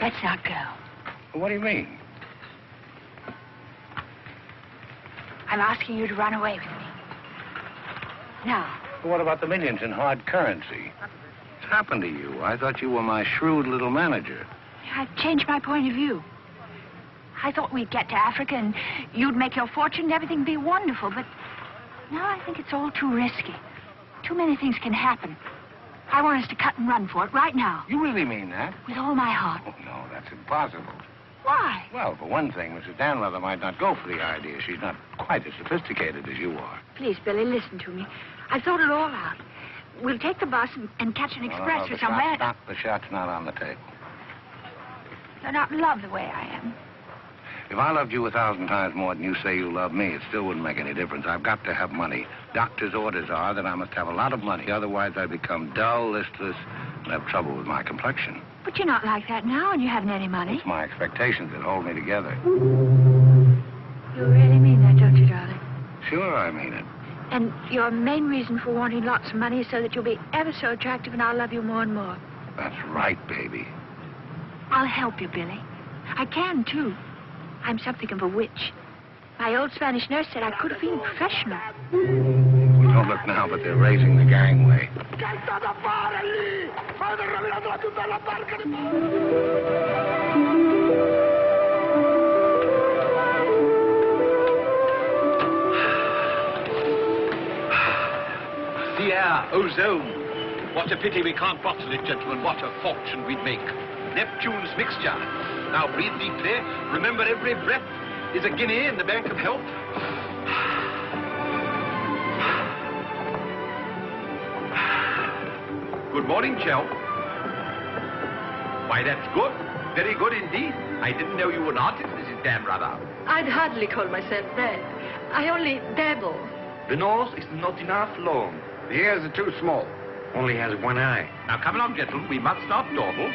Let's not go. What do you mean? I'm asking you to run away with me. Now. What about the millions in hard currency? What's happened to you? I thought you were my shrewd little manager. I've changed my point of view. I thought we'd get to Africa and you'd make your fortune and everything be wonderful, but now I think it's all too risky. Too many things can happen. I want us to cut and run for it right now. You really mean that? With all my heart. Oh, no, that's impossible. Why? Well, for one thing, Mrs. Danleather might not go for the idea. She's not quite as sophisticated as you are. Please, Billy, listen to me. I've thought it all out. We'll take the bus and catch an express or somewhere. The shot's not on the table. You're not in love the way I am. If I loved you 1,000 times more than you say you love me, it still wouldn't make any difference. I've got to have money. Doctor's orders are that I must have a lot of money. Otherwise, I become dull, listless, and have trouble with my complexion. But you're not like that now, and you haven't any money. It's my expectations that hold me together. You really mean that, don't you, darling? Sure, I mean it. And your main reason for wanting lots of money is so that you'll be ever so attractive and I'll love you more and more. That's right, baby. I'll help you, Billy. I can, too. I'm something of a witch. My old Spanish nurse said I could have been professional. We don't look now, but they're raising the gangway. The air, ozone. What a pity we can't bottle it, gentlemen. What a fortune we'd make. Neptune's mixture. Now breathe deeply. Remember, every breath is a guinea in the bank of health. Good morning, Chel. Why, that's good. Very good indeed. I didn't know you were an artist, Mrs. Danleather. I'd hardly call myself that. I only dabble. The nose is not enough long. The ears are too small. Only has one eye. Now, come along, gentlemen. We must start normal.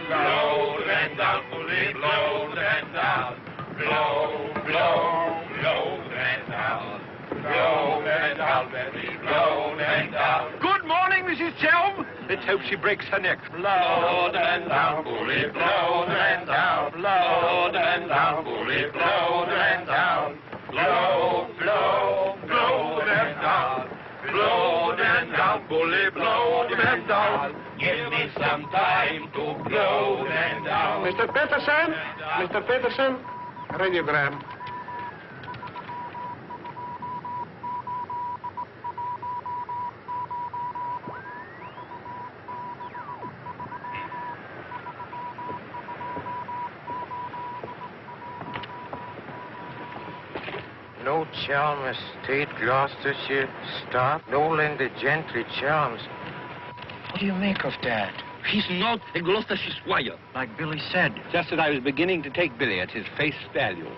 Blow and down, bully, blow and down. Blow, blow, blow and down. Blow and down, baby, blow and down. Good morning, Mrs. Chelm. Let's hope she breaks her neck. Blow and down, bully, blow and down. Blow and down, bully, blow and down. Blow, blow, blow and down. Blow and down, bully, blow and down. Give me some time to blow them down. Mr. Peterson? Mr. Peterson? Radiogram. No charm estate, Gloucestershire, stop. No lender gentry charms. What do you make of that? He's not a Gloucestershire squire. Like Billy said. Just as I was beginning to take Billy at his face value.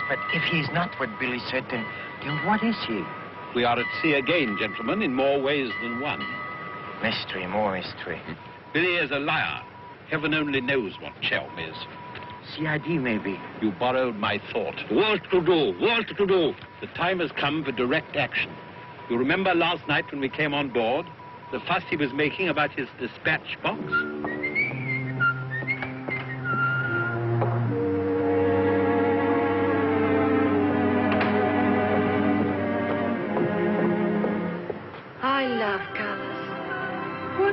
But if he's not what Billy said, then what is he? We are at sea again, gentlemen, in more ways than one. Mystery, more mystery. Billy is a liar. Heaven only knows what Chelm is. CID, maybe. You borrowed my thought. What to do? What to do? The time has come for direct action. You remember last night when we came on board? The fuss he was making about his dispatch box?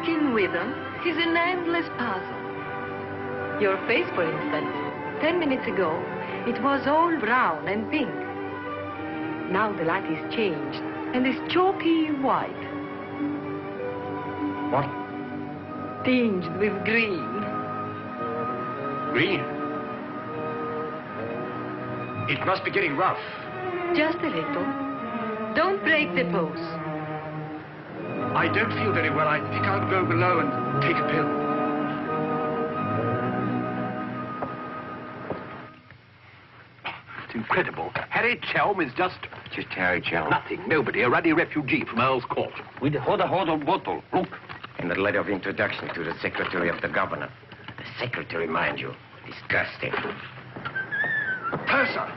working with them is an endless puzzle. Your face, for instance, 10 minutes ago, it was all brown and pink. Now the light is changed and is chalky white. What? Tinged with green. Green? It must be getting rough. Just a little. Don't break the pose. I don't feel very well. I think I'll go below and take a pill. It's incredible. Harry Chelm is just Harry Chelm. nothing, nobody, a ruddy refugee from Earl's Court. With a hot bottle. Look. And a letter of introduction to the secretary of the governor. The secretary, mind you. Disgusting. Purser!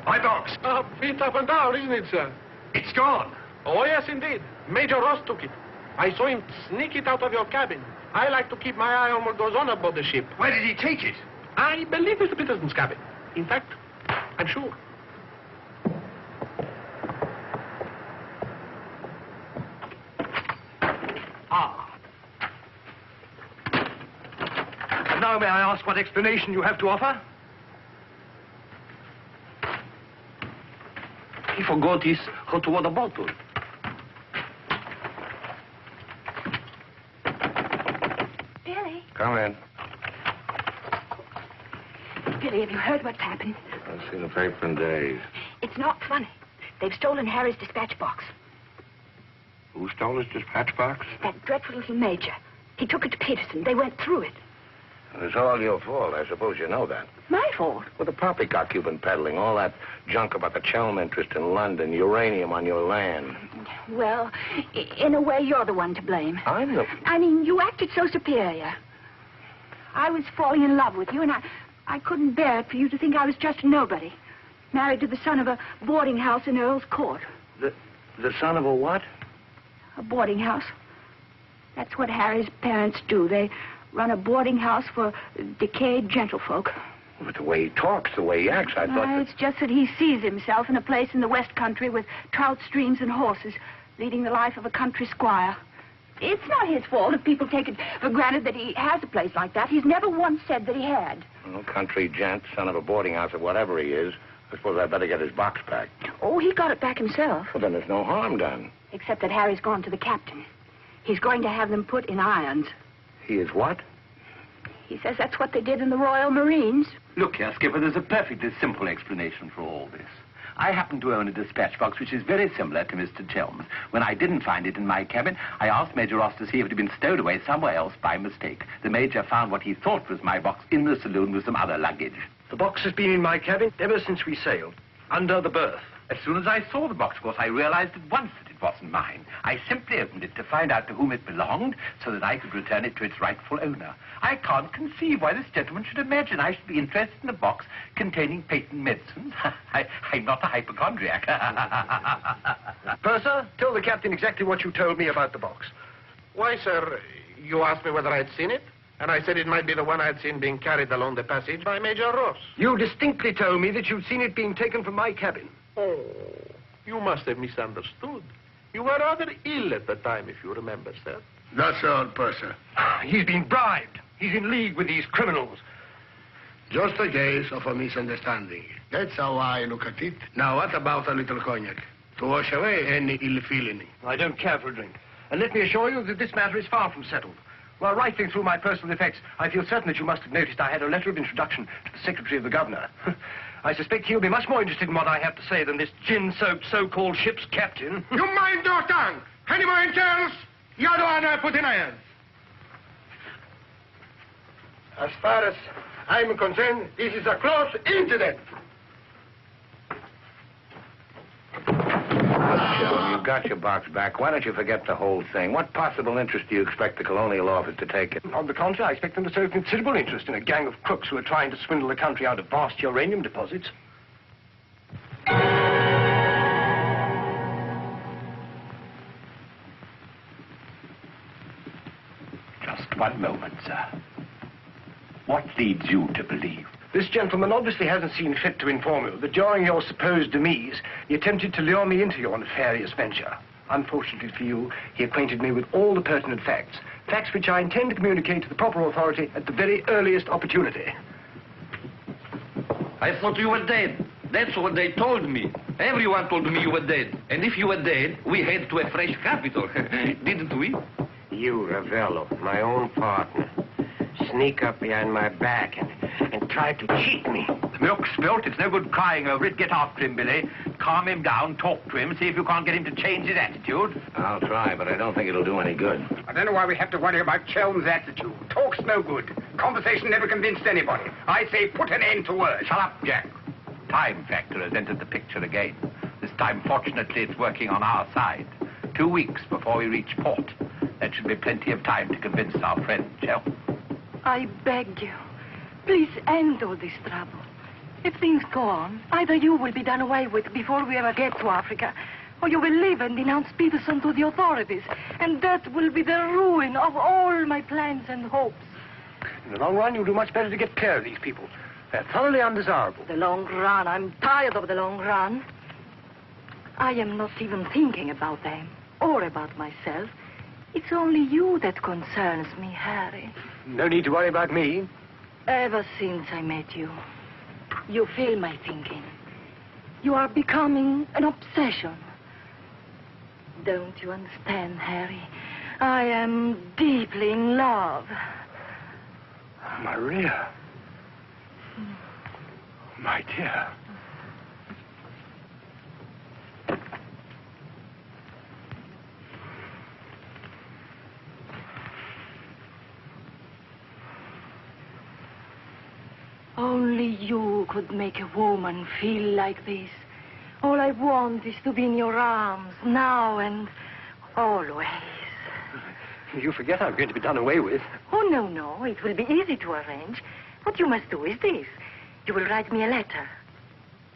My box! A bit up and down, isn't it, sir? It's gone. Oh, yes, indeed. Major Ross took it. I saw him sneak it out of your cabin. I like to keep my eye on what goes on aboard the ship. Where did he take it? I believe Mr. Peterson's cabin. In fact, I'm sure. And now may I ask what explanation you have to offer? He forgot his hot water bottle. Billy. Come in. Billy, have you heard what's happened? I've seen the paper in days. It's not funny. They've stolen Harry's dispatch box. Who stole his dispatch box? That dreadful little major. He took it to Peterson. They went through it. It's all your fault. I suppose you know that. My fault? Well, the poppycock you've been peddling, all that junk about the Chelm interest in London, uranium on your land. Well, in a way, you're the one to blame. I'm the... I mean, you acted so superior. I was falling in love with you, and I couldn't bear it for you to think I was just a nobody. Married to the son of a boarding house in Earl's Court. The son of a what? A boarding house. That's what Harry's parents do. They run a boarding house for decayed gentlefolk. But the way he talks, the way he acts, I thought... It's just that he sees himself in a place in the West Country with trout streams and horses, leading the life of a country squire. It's not his fault if people take it for granted that he has a place like that. He's never once said that he had. Well, country gent, son of a boarding house or whatever he is. I suppose I'd better get his box back. Oh, he got it back himself. Well, then there's no harm done. Except that Harry's gone to the captain. He's going to have them put in irons. He is what? He says that's what they did in the Royal Marines. Look here, Skipper, there's a perfectly simple explanation for all this. I happen to own a dispatch box which is very similar to Mr. Chelm's. When I didn't find it in my cabin, I asked Major Ross to see if it had been stowed away somewhere else by mistake. The Major found what he thought was my box in the saloon with some other luggage. The box has been in my cabin ever since we sailed, under the berth. As soon as I saw the box, of course, I realized at once that it wasn't mine. I simply opened it to find out to whom it belonged so that I could return it to its rightful owner. I can't conceive why this gentleman should imagine I should be interested in a box containing patent medicines. I'm not a hypochondriac. Purser, tell the captain exactly what you told me about the box. Why, sir, you asked me whether I'd seen it, and I said it might be the one I'd seen being carried along the passage by Major Ross. You distinctly told me that you'd seen it being taken from my cabin. Oh, you must have misunderstood. You were rather ill at the time, if you remember, sir. That's all, Purser. He's been bribed. He's in league with these criminals. Just a case of a misunderstanding. That's how I look at it. Now, what about a little cognac? To wash away any ill feeling. I don't care for a drink. And let me assure you that this matter is far from settled. While rifling through my personal effects, I feel certain that you must have noticed I had a letter of introduction to the Secretary of the Governor. I suspect he'll be much more interested in what I have to say than this gin-soaked so-called ship's captain. You mind your tongue! Any more entails? You're the one I put in irons. As far as I'm concerned, this is a close incident. You've got your box back. Why don't you forget the whole thing? What possible interest do you expect the Colonial Office to take in? On the contrary, I expect them to show considerable interest in a gang of crooks who are trying to swindle the country out of vast uranium deposits. Just one moment, sir. What leads you to believe? This gentleman obviously hasn't seen fit to inform you that during your supposed demise, he attempted to lure me into your nefarious venture. Unfortunately for you, he acquainted me with all the pertinent facts, Facts which I intend to communicate to the proper authority at the very earliest opportunity. I thought you were dead. That's what they told me. Everyone told me you were dead. And if you were dead, we head to a fresh capital. Didn't we? You, Ravello, my own partner, sneak up behind my back and try to cheat me. The milk's spilt. It's no good crying over it. Get after him, Billy. Calm him down. Talk to him. See if you can't get him to change his attitude. I'll try, but I don't think it'll do any good. I don't know why we have to worry about Chelm's attitude. Talk's no good. Conversation never convinced anybody. I say put an end to words. Shut up, Jack. Time factor has entered the picture again. This time, fortunately, it's working on our side. 2 weeks before we reach port. That should be plenty of time to convince our friend, Chel. I beg you, please end all this trouble. If things go on, either you will be done away with before we ever get to Africa, or you will leave and denounce Peterson to the authorities, and that will be the ruin of all my plans and hopes. In the long run, you'll do much better to get clear of these people. They're thoroughly undesirable. The long run. I'm tired of the long run. I am not even thinking about them or about myself. It's only you that concerns me, Harry. No need to worry about me. Ever since I met you, you fill my thinking. You are becoming an obsession. Don't you understand, Harry? I am deeply in love. Maria. My dear. Only you could make a woman feel like this. All I want is to be in your arms, now and always. You forget I'm going to be done away with. Oh, no. It will be easy to arrange. What you must do is this. You will write me a letter.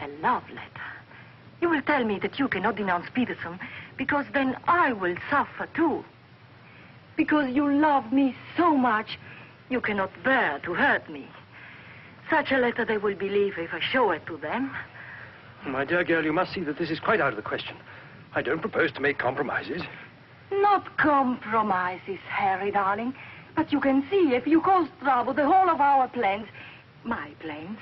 A love letter. You will tell me that you cannot denounce Peterson, because then I will suffer too. Because you love me so much, you cannot bear to hurt me. Such a letter they will believe if I show it to them. My dear girl, you must see that this is quite out of the question. I don't propose to make compromises. Not compromises, Harry, darling. But you can see, if you cause trouble, the whole of our plans, my plans,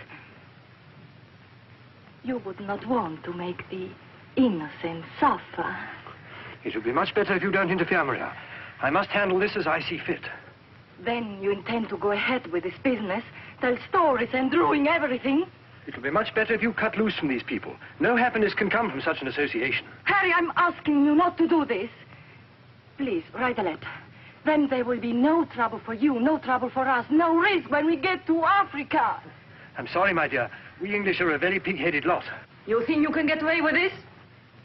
you would not want to make the innocent suffer. It would be much better if you don't interfere, Maria. I must handle this as I see fit. Then you intend to go ahead with this business, tell stories and ruin everything? It would be much better if you cut loose from these people. No happiness can come from such an association. Harry, I'm asking you not to do this. Please, write a letter. Then there will be no trouble for you, no trouble for us, no risk when we get to Africa. I'm sorry, my dear. We English are a very pig-headed lot. You think you can get away with this?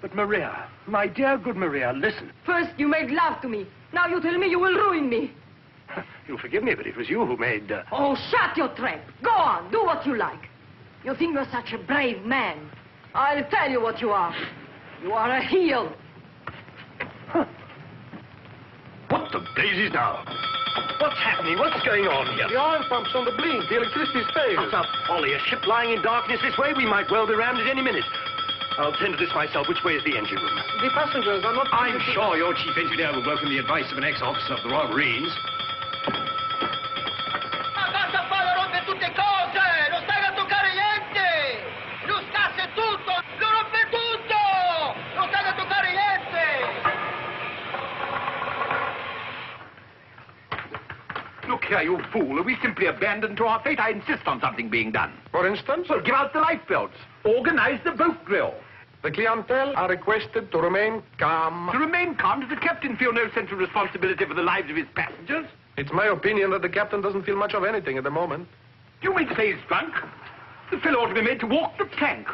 But Maria, my dear good Maria, listen. First you made love to me. Now you tell me you will ruin me. You'll forgive me, but it was you who made... Oh, shut your trap. Go on, do what you like. You think you're such a brave man. I'll tell you what you are. You are a heel. Huh. What the daisies now? What's happening? What's going on here? The oil pump's on the blink. The electricity's failed. That's a folly. A ship lying in darkness this way, we might well be rammed at any minute. I'll tend to this myself. Which way is the engine room? The passengers are not... I'm sure your chief engineer will welcome the advice of an ex-officer of the Royal Marines. Look here, you fool. Are we simply abandoned to our fate? I insist on something being done. For instance? Well, give out the lifebelts. Organize the boat drill. The clientele are requested to remain calm. To remain calm? Does the captain feel no sense of responsibility for the lives of his passengers? It's my opinion that the captain doesn't feel much of anything at the moment. Do you mean to say he's drunk? The fellow ought to be made to walk the plank.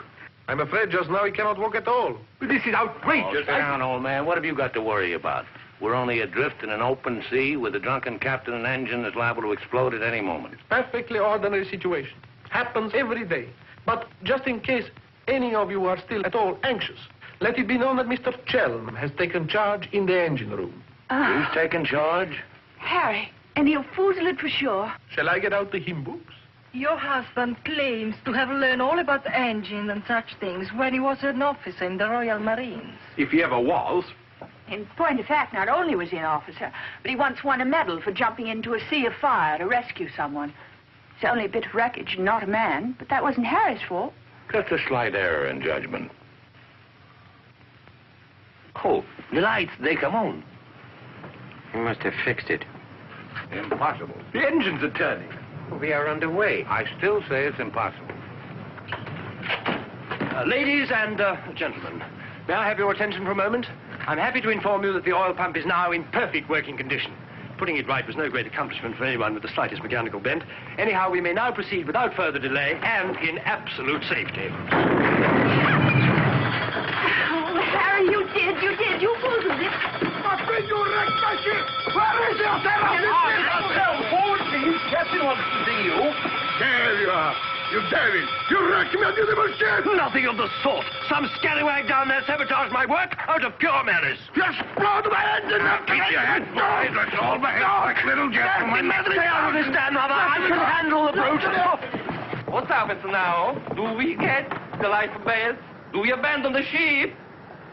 I'm afraid just now he cannot walk at all. But this is outrageous. Oh, sit down, old man. What have you got to worry about? We're only adrift in an open sea with a drunken captain and engine that's liable to explode at any moment. It's perfectly ordinary situation. Happens every day. But just in case any of you are still at all anxious, let it be known that Mr. Chelm has taken charge in the engine room. Who's taken charge? Harry, and he'll foozle it for sure. Shall I get out the hymn books? Your husband claims to have learned all about engines and such things when he was an officer in the Royal Marines. If he ever was. In point of fact, not only was he an officer, but he once won a medal for jumping into a sea of fire to rescue someone. It's only a bit of wreckage, not a man, but that wasn't Harry's fault. Just a slight error in judgment. Oh, the lights, they come on. He must have fixed it. Impossible. The engines are turning. We are underway. I still say it's impossible. Ladies and gentlemen, may I have your attention for a moment? I'm happy to inform you that the oil pump is now in perfect working condition. Putting it right was no great accomplishment for anyone with the slightest mechanical bent. Anyhow, we may now proceed without further delay and in absolute safety. Oh, Harry, you did. You fooled it. You wrecked my ship! Where is your Forward, please. Captain wants to see you. There you are. You devil! You wrecked my beautiful ship! Nothing of the sort. Some scallywag down there sabotaged my work out of pure malice. You explode my engine! Keep your head, boys. Let's all behave like little gentlemen. Stay out of this, Dan, mother. I can handle the brute. What happens now? Do we get the life of beds? Do we abandon the ship?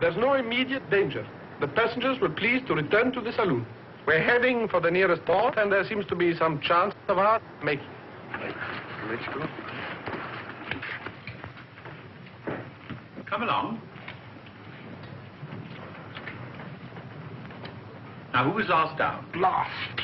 There's no immediate danger. The passengers were pleased to return to the saloon. We're heading for the nearest port, and there seems to be some chance of our making it. Let's go. Come along. Now, who was last down? Last.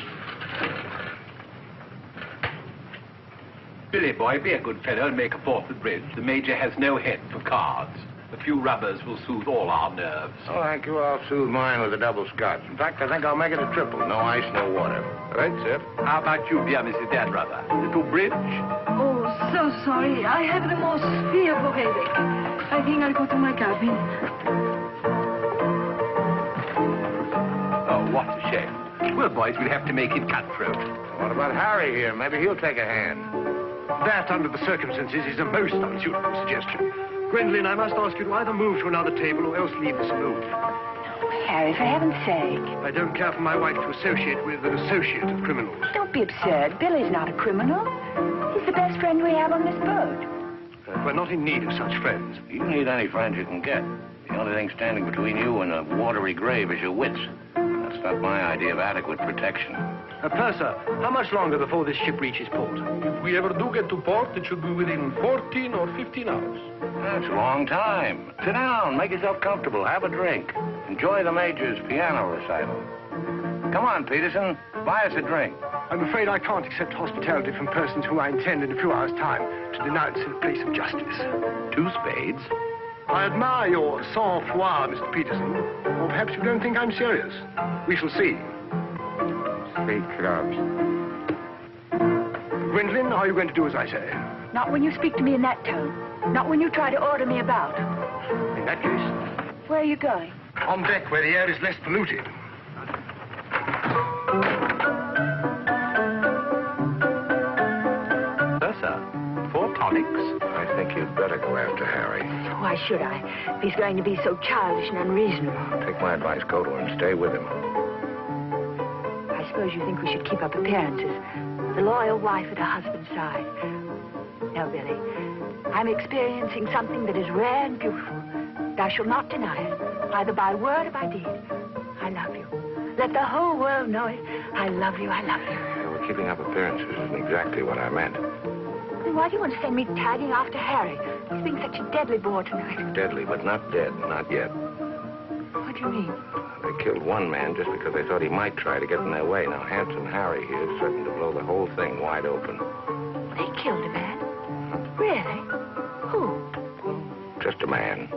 Billy, boy, be a good fellow and make a fourth at bridge. The Major has no head for cards. A few rubbers will soothe all our nerves. Oh, thank you. I'll soothe mine with a double scotch. In fact, I think I'll make it a triple. No ice, no water. Right, sir. How about you, dear Mrs. Dadrubber? Little bridge? Oh, so sorry. I have the most fearful headache. I think I'll go to my cabin. Oh, what a shame. Well, boys, we'll have to make it cutthroat. What about Harry here? Maybe he'll take a hand. That, under the circumstances, is a most unsuitable suggestion. Gwendolen, I must ask you to either move to another table or else leave the saloon. Harry, for heaven's sake. I don't care for my wife to associate with an associate of criminals. Don't be absurd. Billy's not a criminal. He's the best friend we have on this boat. We're not in need of such friends. You need any friends you can get. The only thing standing between you and a watery grave is your wits. That's not my idea of adequate protection. Purser, how much longer before this ship reaches port? If we ever do get to port, it should be within 14 or 15 hours. That's a long time. Sit down, make yourself comfortable, have a drink. Enjoy the Major's piano recital. Come on, Peterson, buy us a drink. I'm afraid I can't accept hospitality from persons whom I intend in a few hours' time to denounce in a place of justice. 2 spades. I admire your sang-froid, Mr. Peterson. Or perhaps you don't think I'm serious. We shall see. 3 clubs. Gwendolen, are you going to do as I say? Not when you speak to me in that tone. Not when you try to order me about. In that case, Where are you going? on deck where the air is less polluted. Sir, 4 tonics. I think you'd better go after Harry. Why should I? If he's going to be so childish and unreasonable. Take my advice, go to him, stay with him. I suppose you think we should keep up appearances. The loyal wife at her husband's side. No, Billy. I'm experiencing something that is rare and beautiful. And I shall not deny it, either by word or by deed. I love you. Let the whole world know it. I love you, I love you. Yeah, well, keeping up appearances isn't exactly what I meant. Then why do you want to send me tagging after Harry? He's being such a deadly bore tonight. Deadly, but not dead, not yet. What do you mean? They killed one man just because they thought he might try to get in their way. Now, handsome Harry here is certain to blow the whole thing wide open. They killed a man? Really? Who? Just a man.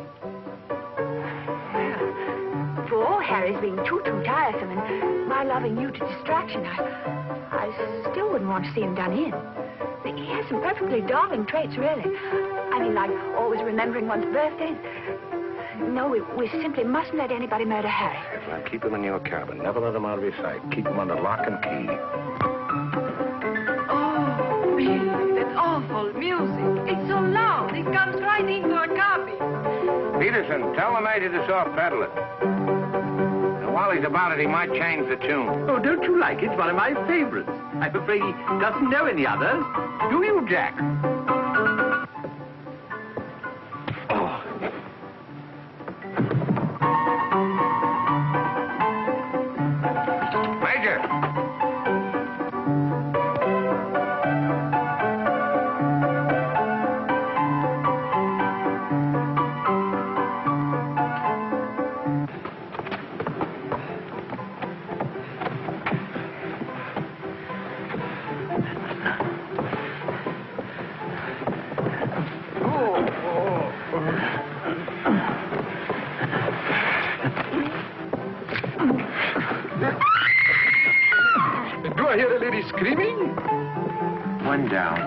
Well, for all Harry's being too tiresome and my loving you to distraction, I still wouldn't want to see him done in. He has some perfectly darling traits, really. I mean, like always remembering one's birthdays. No, we simply mustn't let anybody murder Harry. Now, keep him in your cabin. Never let him out of your sight. Keep him under lock and key. Oh, Billy, that awful music. It's so loud. It comes right into our cabin. Peterson, tell the Major to soft pedal it. And while he's about it, he might change the tune. Oh, don't you like it? It's one of my favorites. I'm afraid he doesn't know any others. Do you, Jack? Nobody screaming? One down.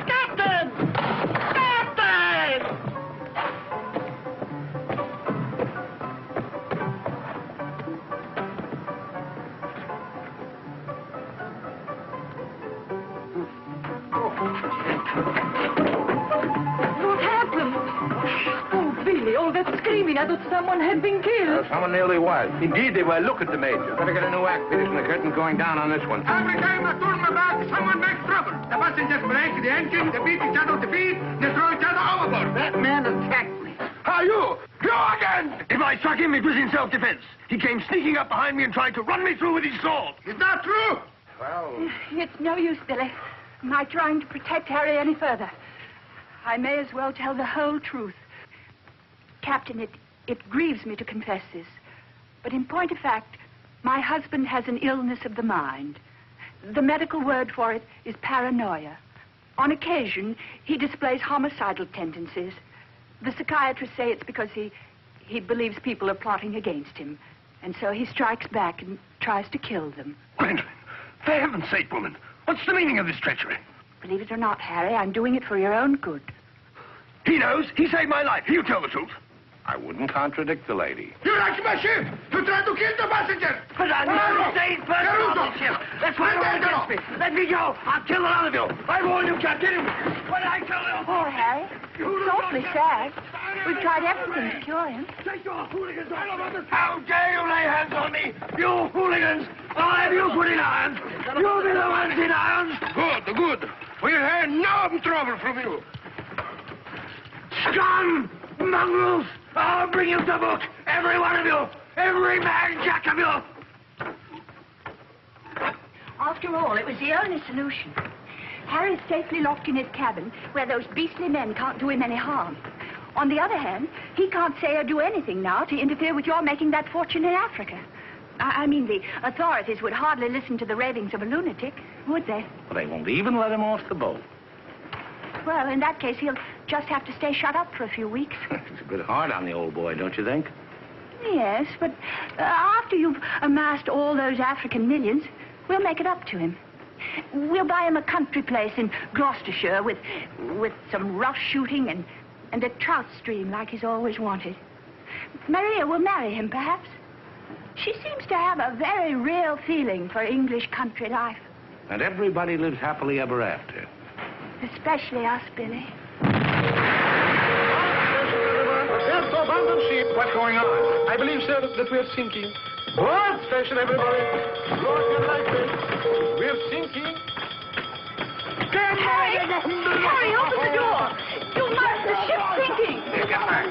Captain! Captain! What happened? Oh, Billy, all that screaming. I thought someone had been killed. Someone nearly was. Indeed they were. Look at the Major. Better get a new act fitted and the curtain going down on this one. Every time I turn my back, someone makes trouble. The passengers break the engine, they beat each other to feet, they throw each other overboard. That man attacked me. Are you? You again! If I struck him, it was in self-defense. He came sneaking up behind me and tried to run me through with his sword. Is that true? Well... It's no use, Billy. My trying to protect Harry any further. I may as well tell the whole truth. Captain, it grieves me to confess this, but in point of fact, my husband has an illness of the mind. The medical word for it is paranoia. On occasion, he displays homicidal tendencies. The psychiatrists say it's because he believes people are plotting against him, and so he strikes back and tries to kill them. Gwendolen, for heaven's sake, woman, what's the meaning of this treachery? Believe it or not, Harry, I'm doing it for your own good. He knows. He saved my life. You tell the truth. I wouldn't contradict the lady. You wrecked my ship! You tried to kill the passengers! But I'm not staying person on the ship. That's why you're against me. Let me go. I'll kill the lot of you. I warn you, Captain. When I kill you... Poor Harry. It's awfully sad. We've tried everything to cure him. Take your hooligans off. How dare you lay hands on me? You hooligans. I'll have you put in irons. You'll be the ones in irons. Good, good. We'll have no trouble from you. Scum! Mongrels! I'll bring you to book. Every one of you. Every man jack of you. After all, it was the only solution. Harry's safely locked in his cabin, where those beastly men can't do him any harm. On the other hand, he can't say or do anything now to interfere with your making that fortune in Africa. I mean, the authorities would hardly listen to the ravings of a lunatic, would they? Well, they won't even let him off the boat. Well, in that case, he'll just have to stay shut up for a few weeks. It's a bit hard on the old boy, don't you think? Yes, but after you've amassed all those African millions, we'll make it up to him. We'll buy him a country place in Gloucestershire with some rough shooting and a trout stream like he's always wanted. Maria will marry him, perhaps. She seems to have a very real feeling for English country life. And everybody lives happily ever after. Especially us, Billy. There's to abandon ship. What's going on? I believe, sir, that we're sinking. What? Station, everybody. Look your lights. We're sinking. Harry! Harry, open the door! You must! The ship's sinking! Get back.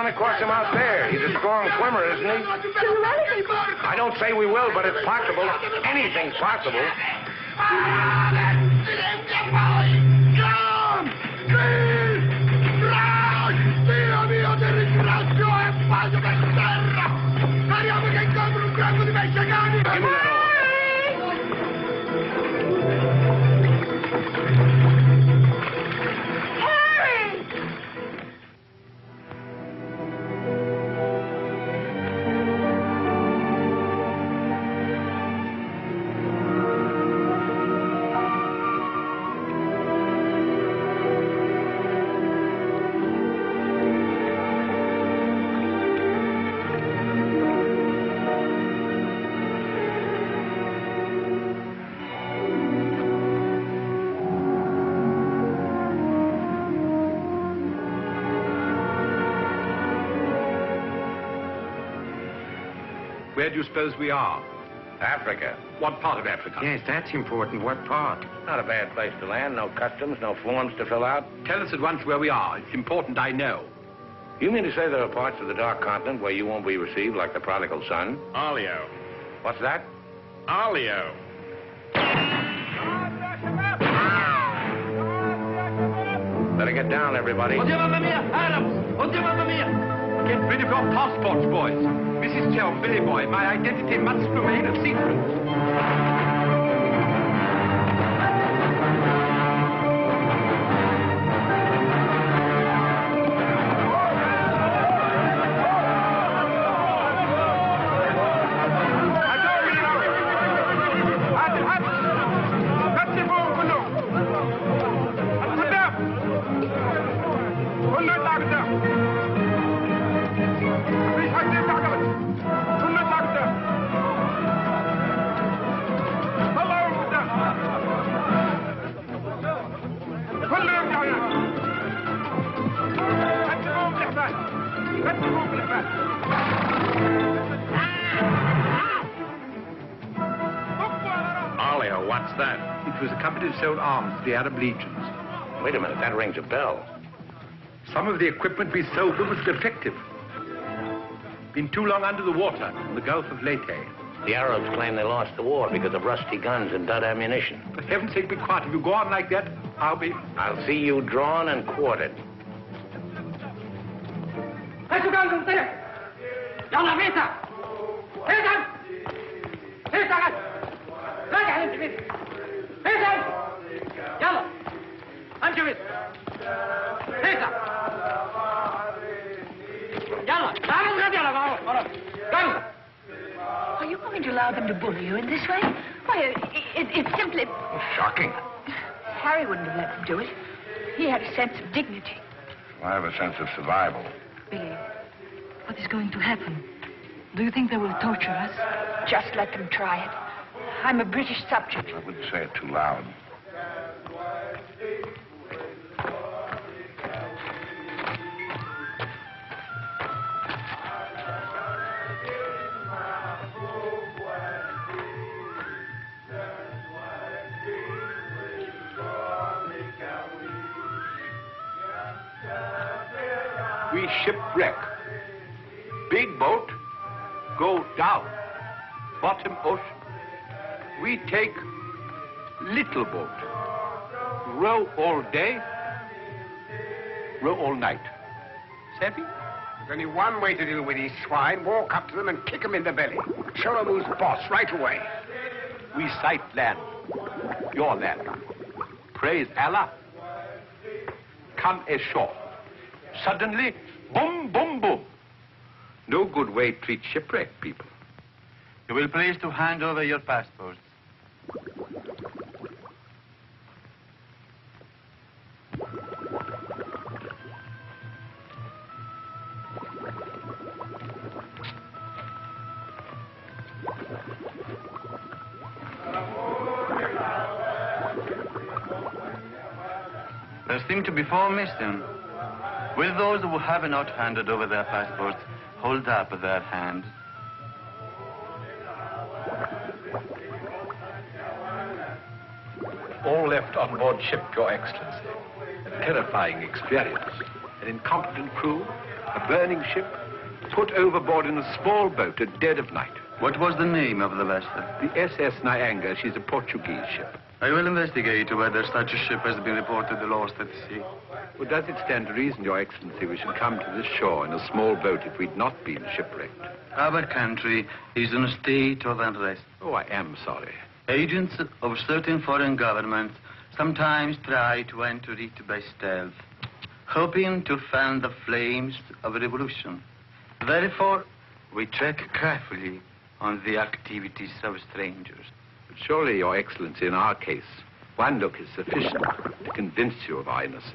Across him out there. He's a strong swimmer, isn't he? I don't say we will, but it's possible. Anything's possible. Give me that oar. Where do you suppose we are? Africa. What part of Africa? Yes, that's important. What part? Not a bad place to land. No customs, no forms to fill out. Tell us at once where we are. It's important I know. You mean to say there are parts of the Dark Continent where you won't be received like the prodigal son? Olio. What's that? Olio. Better get down, everybody. Oddio, mamma mia! Adams! Oddio, mamma mia! Get rid of your passports, boys. Mrs. Chelm, Billy Boy, my identity must remain a secret. Olio, what's that? It was a company that sold arms to the Arab legions. Wait a minute, that rings a bell. Some of the equipment we sold them was defective. Been too long under the water in the Gulf of Leyte. The Arabs claim they lost the war because of rusty guns and dud ammunition. For heaven's sake, be quiet. If you go on like that, I'll see you drawn and quartered. Are you going to allow them to bully you in this way? Why, it's simply... Shocking. Harry wouldn't have let them do it. He had a sense of dignity. I have a sense of survival. Billy, what is going to happen? Do you think they will torture us? Just let them try it. I'm a British subject. I wouldn't say it too loud. We shipwreck. Big boat, go down. Bottom ocean. We take little boat. Row all day, row all night. Savvy? There's only one way to deal with these swine. Walk up to them and kick them in the belly. Show them who's boss right away. We sight land. Your land. Praise Allah. Come ashore. Suddenly, boom, boom, boom. No good way to treat shipwrecked people. You will please to hand over your passports. There seem to be 4 missing. Will those who have not handed over their passports hold up their hands? All left on board ship, Your Excellency. A terrifying experience. An incompetent crew, a burning ship, put overboard in a small boat at dead of night. What was the name of the vessel? The SS Nyanga. She's a Portuguese ship. I will investigate whether such a ship has been reported lost at sea. Well, does it stand to reason, Your Excellency, we should come to this shore in a small boat if we'd not been shipwrecked? Our country is in a state of unrest. Oh, I am sorry. Agents of certain foreign governments sometimes try to enter it by stealth, hoping to fan the flames of revolution. Therefore, we check carefully on the activities of strangers. But surely, Your Excellency, in our case, one look is sufficient to convince you of our innocence.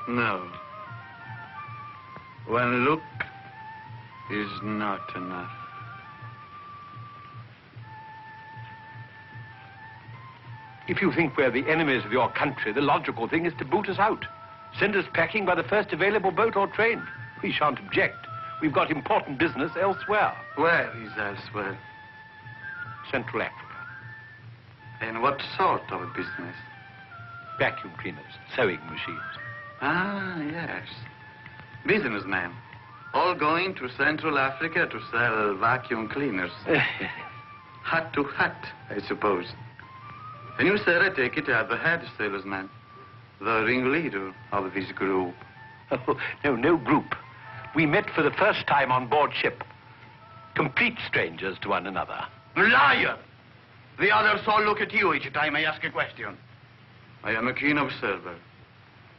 No. One look is not enough. If you think we're the enemies of your country, the logical thing is to boot us out. Send us packing by the first available boat or train. We shan't object. We've got important business elsewhere. Where is elsewhere? Central Africa. And what sort of business? Vacuum cleaners, sewing machines. Ah, yes. Businessmen. All going to Central Africa to sell vacuum cleaners. Hat to hat, I suppose. And you, sir, I take it, are the head salesman, the ringleader of this group. Oh, no group. We met for the first time on board ship. Complete strangers to one another. Liar! The others all look at you each time I ask a question. I am a keen observer.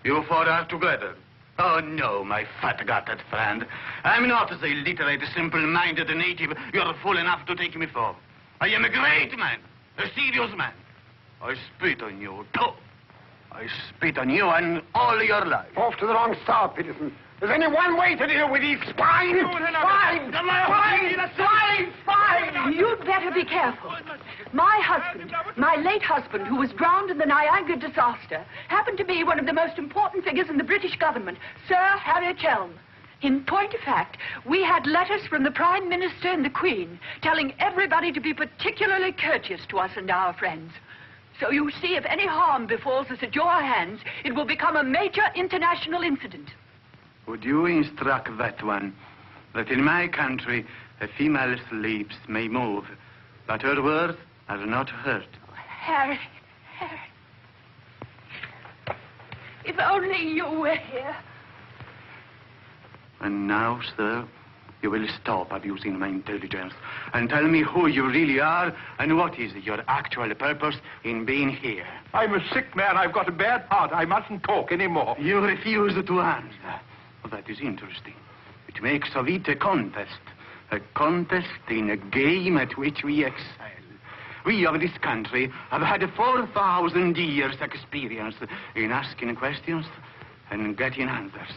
You four are together. Oh, no, my fat-gutted friend. I'm not the illiterate, simple-minded native you're fool enough to take me for. I am a great man, a serious man. I spit on you, too. I spit on you and all your life. Off to the wrong start, Peterson. There's only one way to deal with these swine! Swine! Swine! You'd better be careful. My husband, my late husband, who was drowned in the Niagara disaster, happened to be one of the most important figures in the British government, Sir Harry Chelm. In point of fact, we had letters from the Prime Minister and the Queen telling everybody to be particularly courteous to us and our friends. So you see, if any harm befalls us at your hands, it will become a major international incident. Would you instruct that one that in my country a female's lips may move, but her words are not heard? Harry. If only you were here. And now, sir, you will stop abusing my intelligence and tell me who you really are and what is your actual purpose in being here. I'm a sick man. I've got a bad heart. I mustn't talk anymore. You refuse to answer. Well, that is interesting. It makes of it a contest in a game at which we excel. We of this country have had 4,000 years' experience in asking questions and getting answers.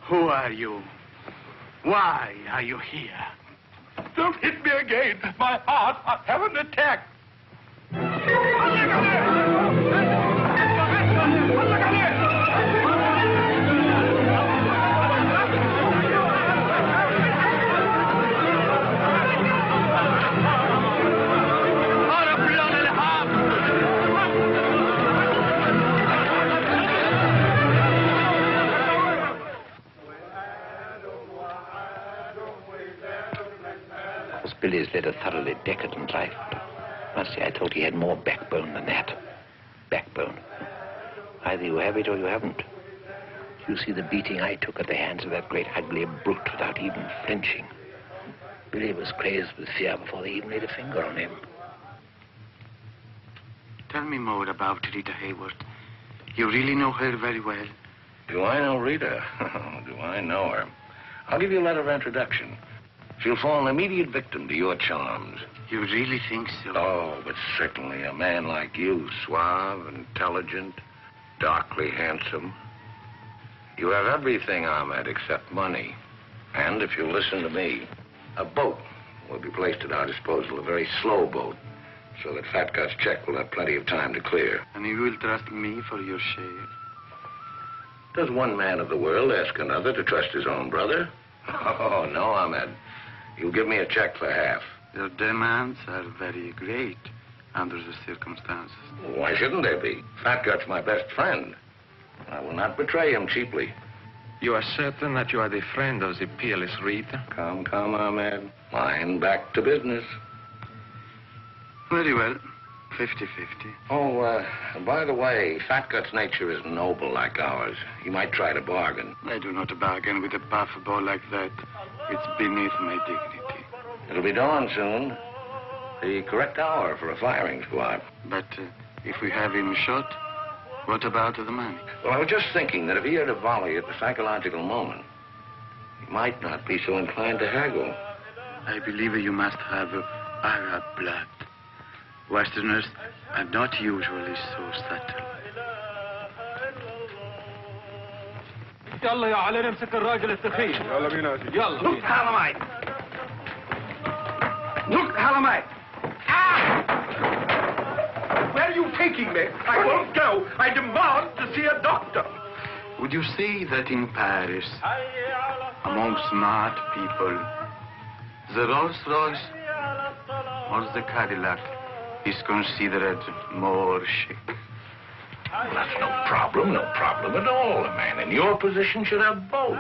Who are you? Why are you here? Don't hit me again. My heart. I have an attack. Billy's led a thoroughly decadent life. Must say, I thought he had more backbone than that. Backbone. Either you have it or you haven't. You see the beating I took at the hands of that great ugly brute without even flinching. Billy was crazed with fear before they even laid a finger on him. Tell me more about Rita Hayworth. You really know her very well. Do I know Rita? Do I know her? I'll give you a letter of introduction. She'll fall an immediate victim to your charms. You really think so? Oh, but certainly a man like you, suave, intelligent, darkly handsome. You have everything, Ahmed, except money. And if you'll listen to me, a boat will be placed at our disposal, a very slow boat, so that Fat Gut's check will have plenty of time to clear. And you will trust me for your share? Does one man of the world ask another to trust his own brother? Oh, no, Ahmed. You'll give me a check for half. Your demands are very great under the circumstances. Why shouldn't they be? Fat Gut's my best friend. I will not betray him cheaply. You are certain that you are the friend of the peerless Rita? Come, Ahmed. Line back to business. Very well. 50-50. Oh, by the way, Fat Gut's nature is noble like ours. He might try to bargain. I do not bargain with a puffball like that. It's beneath my dignity. It'll be dawn soon. The correct hour for a firing squad. But if we have him shot, what about the money? Well, I was just thinking that if he had a volley at the psychological moment, he might not be so inclined to haggle. I believe you must have Arab blood. Westerners are not usually so subtle. يلا يا علي نمسك الراجل السخيف. يلا بينا يا سيدي. يلا. Look, Halamite. Look, Halamite. Ah! hell are you taking me? I won't go. I demand to see a doctor. Would you say that in Paris, among smart people, the Rolls-Royce or the Cadillac is considered more chic? Well, that's no problem at all. A man in your position should have both.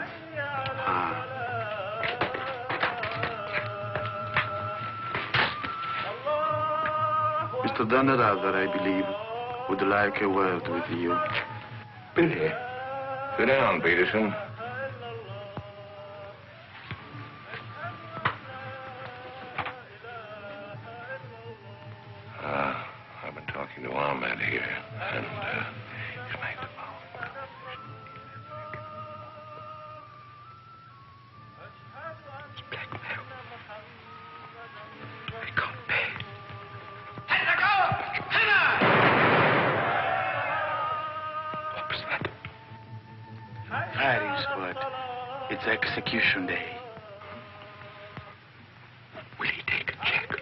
Mr. Donnerather, I believe, would like a word with you. Billy. Sit down, Peterson. I've been talking to Ahmed here, and he's made the phone. It's blackmail. I can't pay. What was that? Paris, but it's execution day. Will he take a check?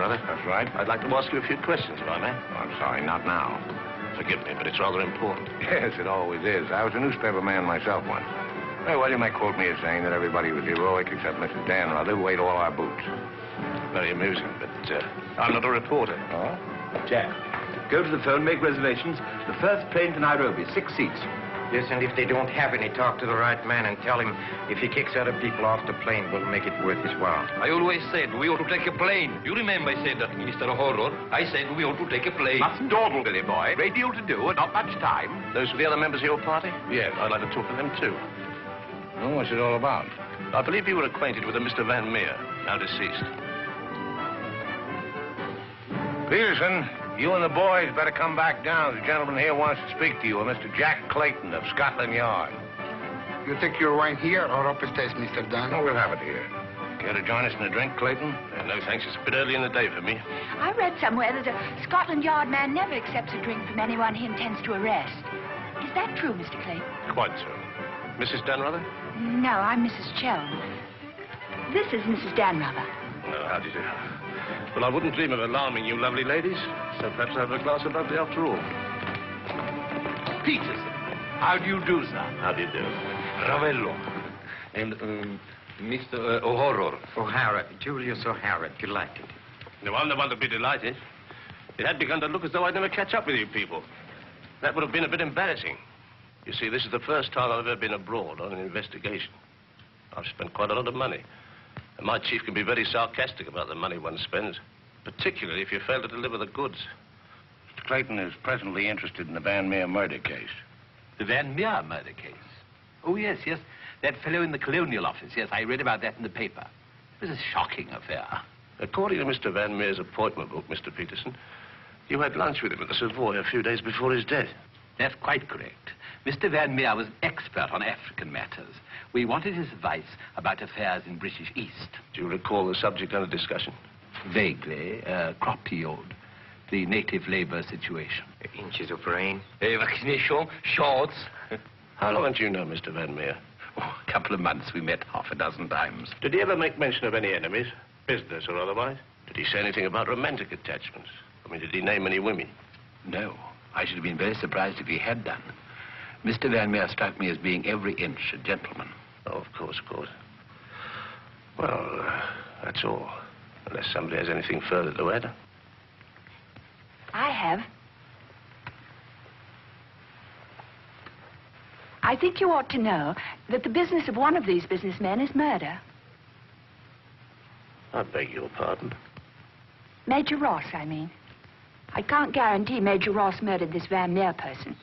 That's right. I'd like to ask you a few questions, if I may. Oh, I'm sorry, not now. Forgive me, but it's rather important. Yes, it always is. I was a newspaper man myself once. Well, you may quote me as saying that everybody was heroic except Mrs. Danrother, who ate all our boots. Very amusing, but I'm not a reporter. Oh? Jack, go to the phone, make reservations. The first plane to Nairobi, 6 seats. Yes, and if they don't have any, talk to the right man and tell him if he kicks other people off the plane, we'll make it worth his while. I always said we ought to take a plane. You remember I said that, Mr. Horror. I said we ought to take a plane. Mustn't dawdle, Billy boy. Great deal to do and not much time. Those were the other members of your party? Yes, I'd like to talk to them, too. Well, what's it all about? I believe you were acquainted with a Mr. Van Meer, now deceased. Peterson, you and the boys better come back down. The gentleman here wants to speak to you, a Mr. Jack Clayton of Scotland Yard. You take your wine here or upstairs, Mr. Dunn? No, we'll have it here. Care to join us in a drink, Clayton? No, thanks. It's a bit early in the day for me. I read somewhere that a Scotland Yard man never accepts a drink from anyone he intends to arrest. Is that true, Mr. Clayton? Quite so. Mrs. Danrother? No, I'm Mrs. Chelm. This is Mrs. Danrother. Oh, how do you do? Well, I wouldn't dream of alarming you lovely ladies, so perhaps I'll have a glass of lovely after all. Peterson, how do you do, sir? How do you do? Ravello. And, Mr. O'Horror. O'Hara, Julius O'Hara, delighted. No, I'm the one to be delighted. It had begun to look as though I'd never catch up with you people. That would have been a bit embarrassing. You see, this is the first time I've ever been abroad on an investigation. I've spent quite a lot of money. And my chief can be very sarcastic about the money one spends, particularly if you fail to deliver the goods. Mr. Clayton is presently interested in the Van Meer murder case. The Van Meer murder case? Oh, yes, yes. That fellow in the Colonial Office. Yes, I read about that in the paper. It was a shocking affair. According to Mr. Van Meer's appointment book, Mr. Peterson, you had lunch with him at the Savoy a few days before his death. That's quite correct. Mr. Van Meer was an expert on African matters. We wanted his advice about affairs in British East. Do you recall the subject under discussion? Vaguely. Crop yield. The native labor situation. Inches of rain. Vaccination. Shorts. How long do you know Mr. Van Meer? Oh, a couple of months. We met half a dozen times. Did he ever make mention of any enemies, business or otherwise? Did he say anything about romantic attachments? I mean, did he name any women? No. I should have been very surprised if he had done. Mr. Van Meer struck me as being every inch a gentleman. Oh, of course. Well, that's all. Unless somebody has anything further to add. I have. I think you ought to know that the business of one of these businessmen is murder. I beg your pardon. Major Ross, I mean. I can't guarantee Major Ross murdered this Van Meer person.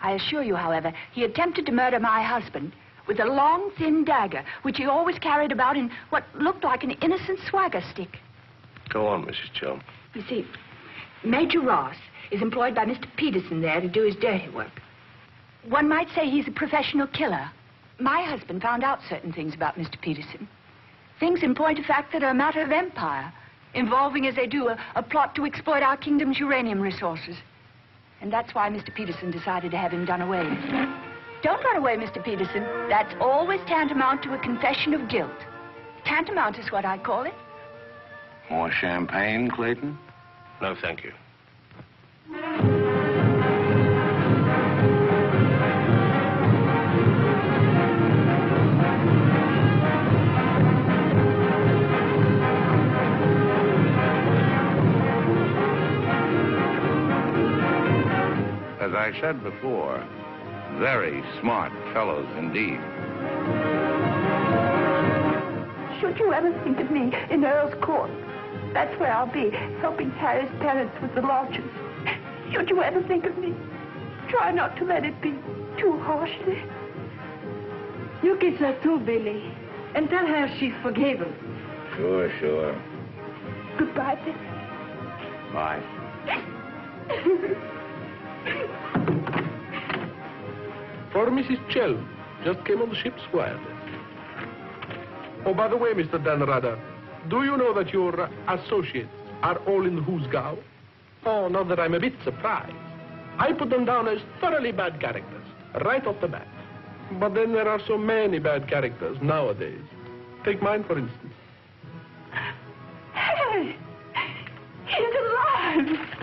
I assure you, however, he attempted to murder my husband with a long, thin dagger, which he always carried about in what looked like an innocent swagger stick. Go on, Mrs. Jones. You see, Major Ross is employed by Mr. Peterson there to do his dirty work. One might say he's a professional killer. My husband found out certain things about Mr. Peterson. Things in point of fact that are a matter of empire, involving, as they do, a plot to exploit our kingdom's uranium resources. And that's why Mr. Peterson decided to have him done away with. Don't run away, Mr. Peterson. That's always tantamount to a confession of guilt. Tantamount is what I call it. More champagne, Clayton? No, thank you. As I said before, very smart fellows indeed. Should you ever think of me in Earl's Court, that's where I'll be, helping Harry's parents with the lodgers. Should you ever think of me, try not to let it be too harshly. You kiss her too, Billy, and tell her she's forgiven. Sure. Goodbye, Billy. Bye. For Mrs. Chell, just came on the ship's wireless. Oh, by the way, Mr. Danrada, do you know that your associates are all in the Hoosgow? Oh, not that I'm a bit surprised. I put them down as thoroughly bad characters, right off the bat. But then there are so many bad characters nowadays. Take mine, for instance. Harry! He's alive!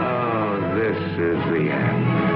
Oh, this is the end.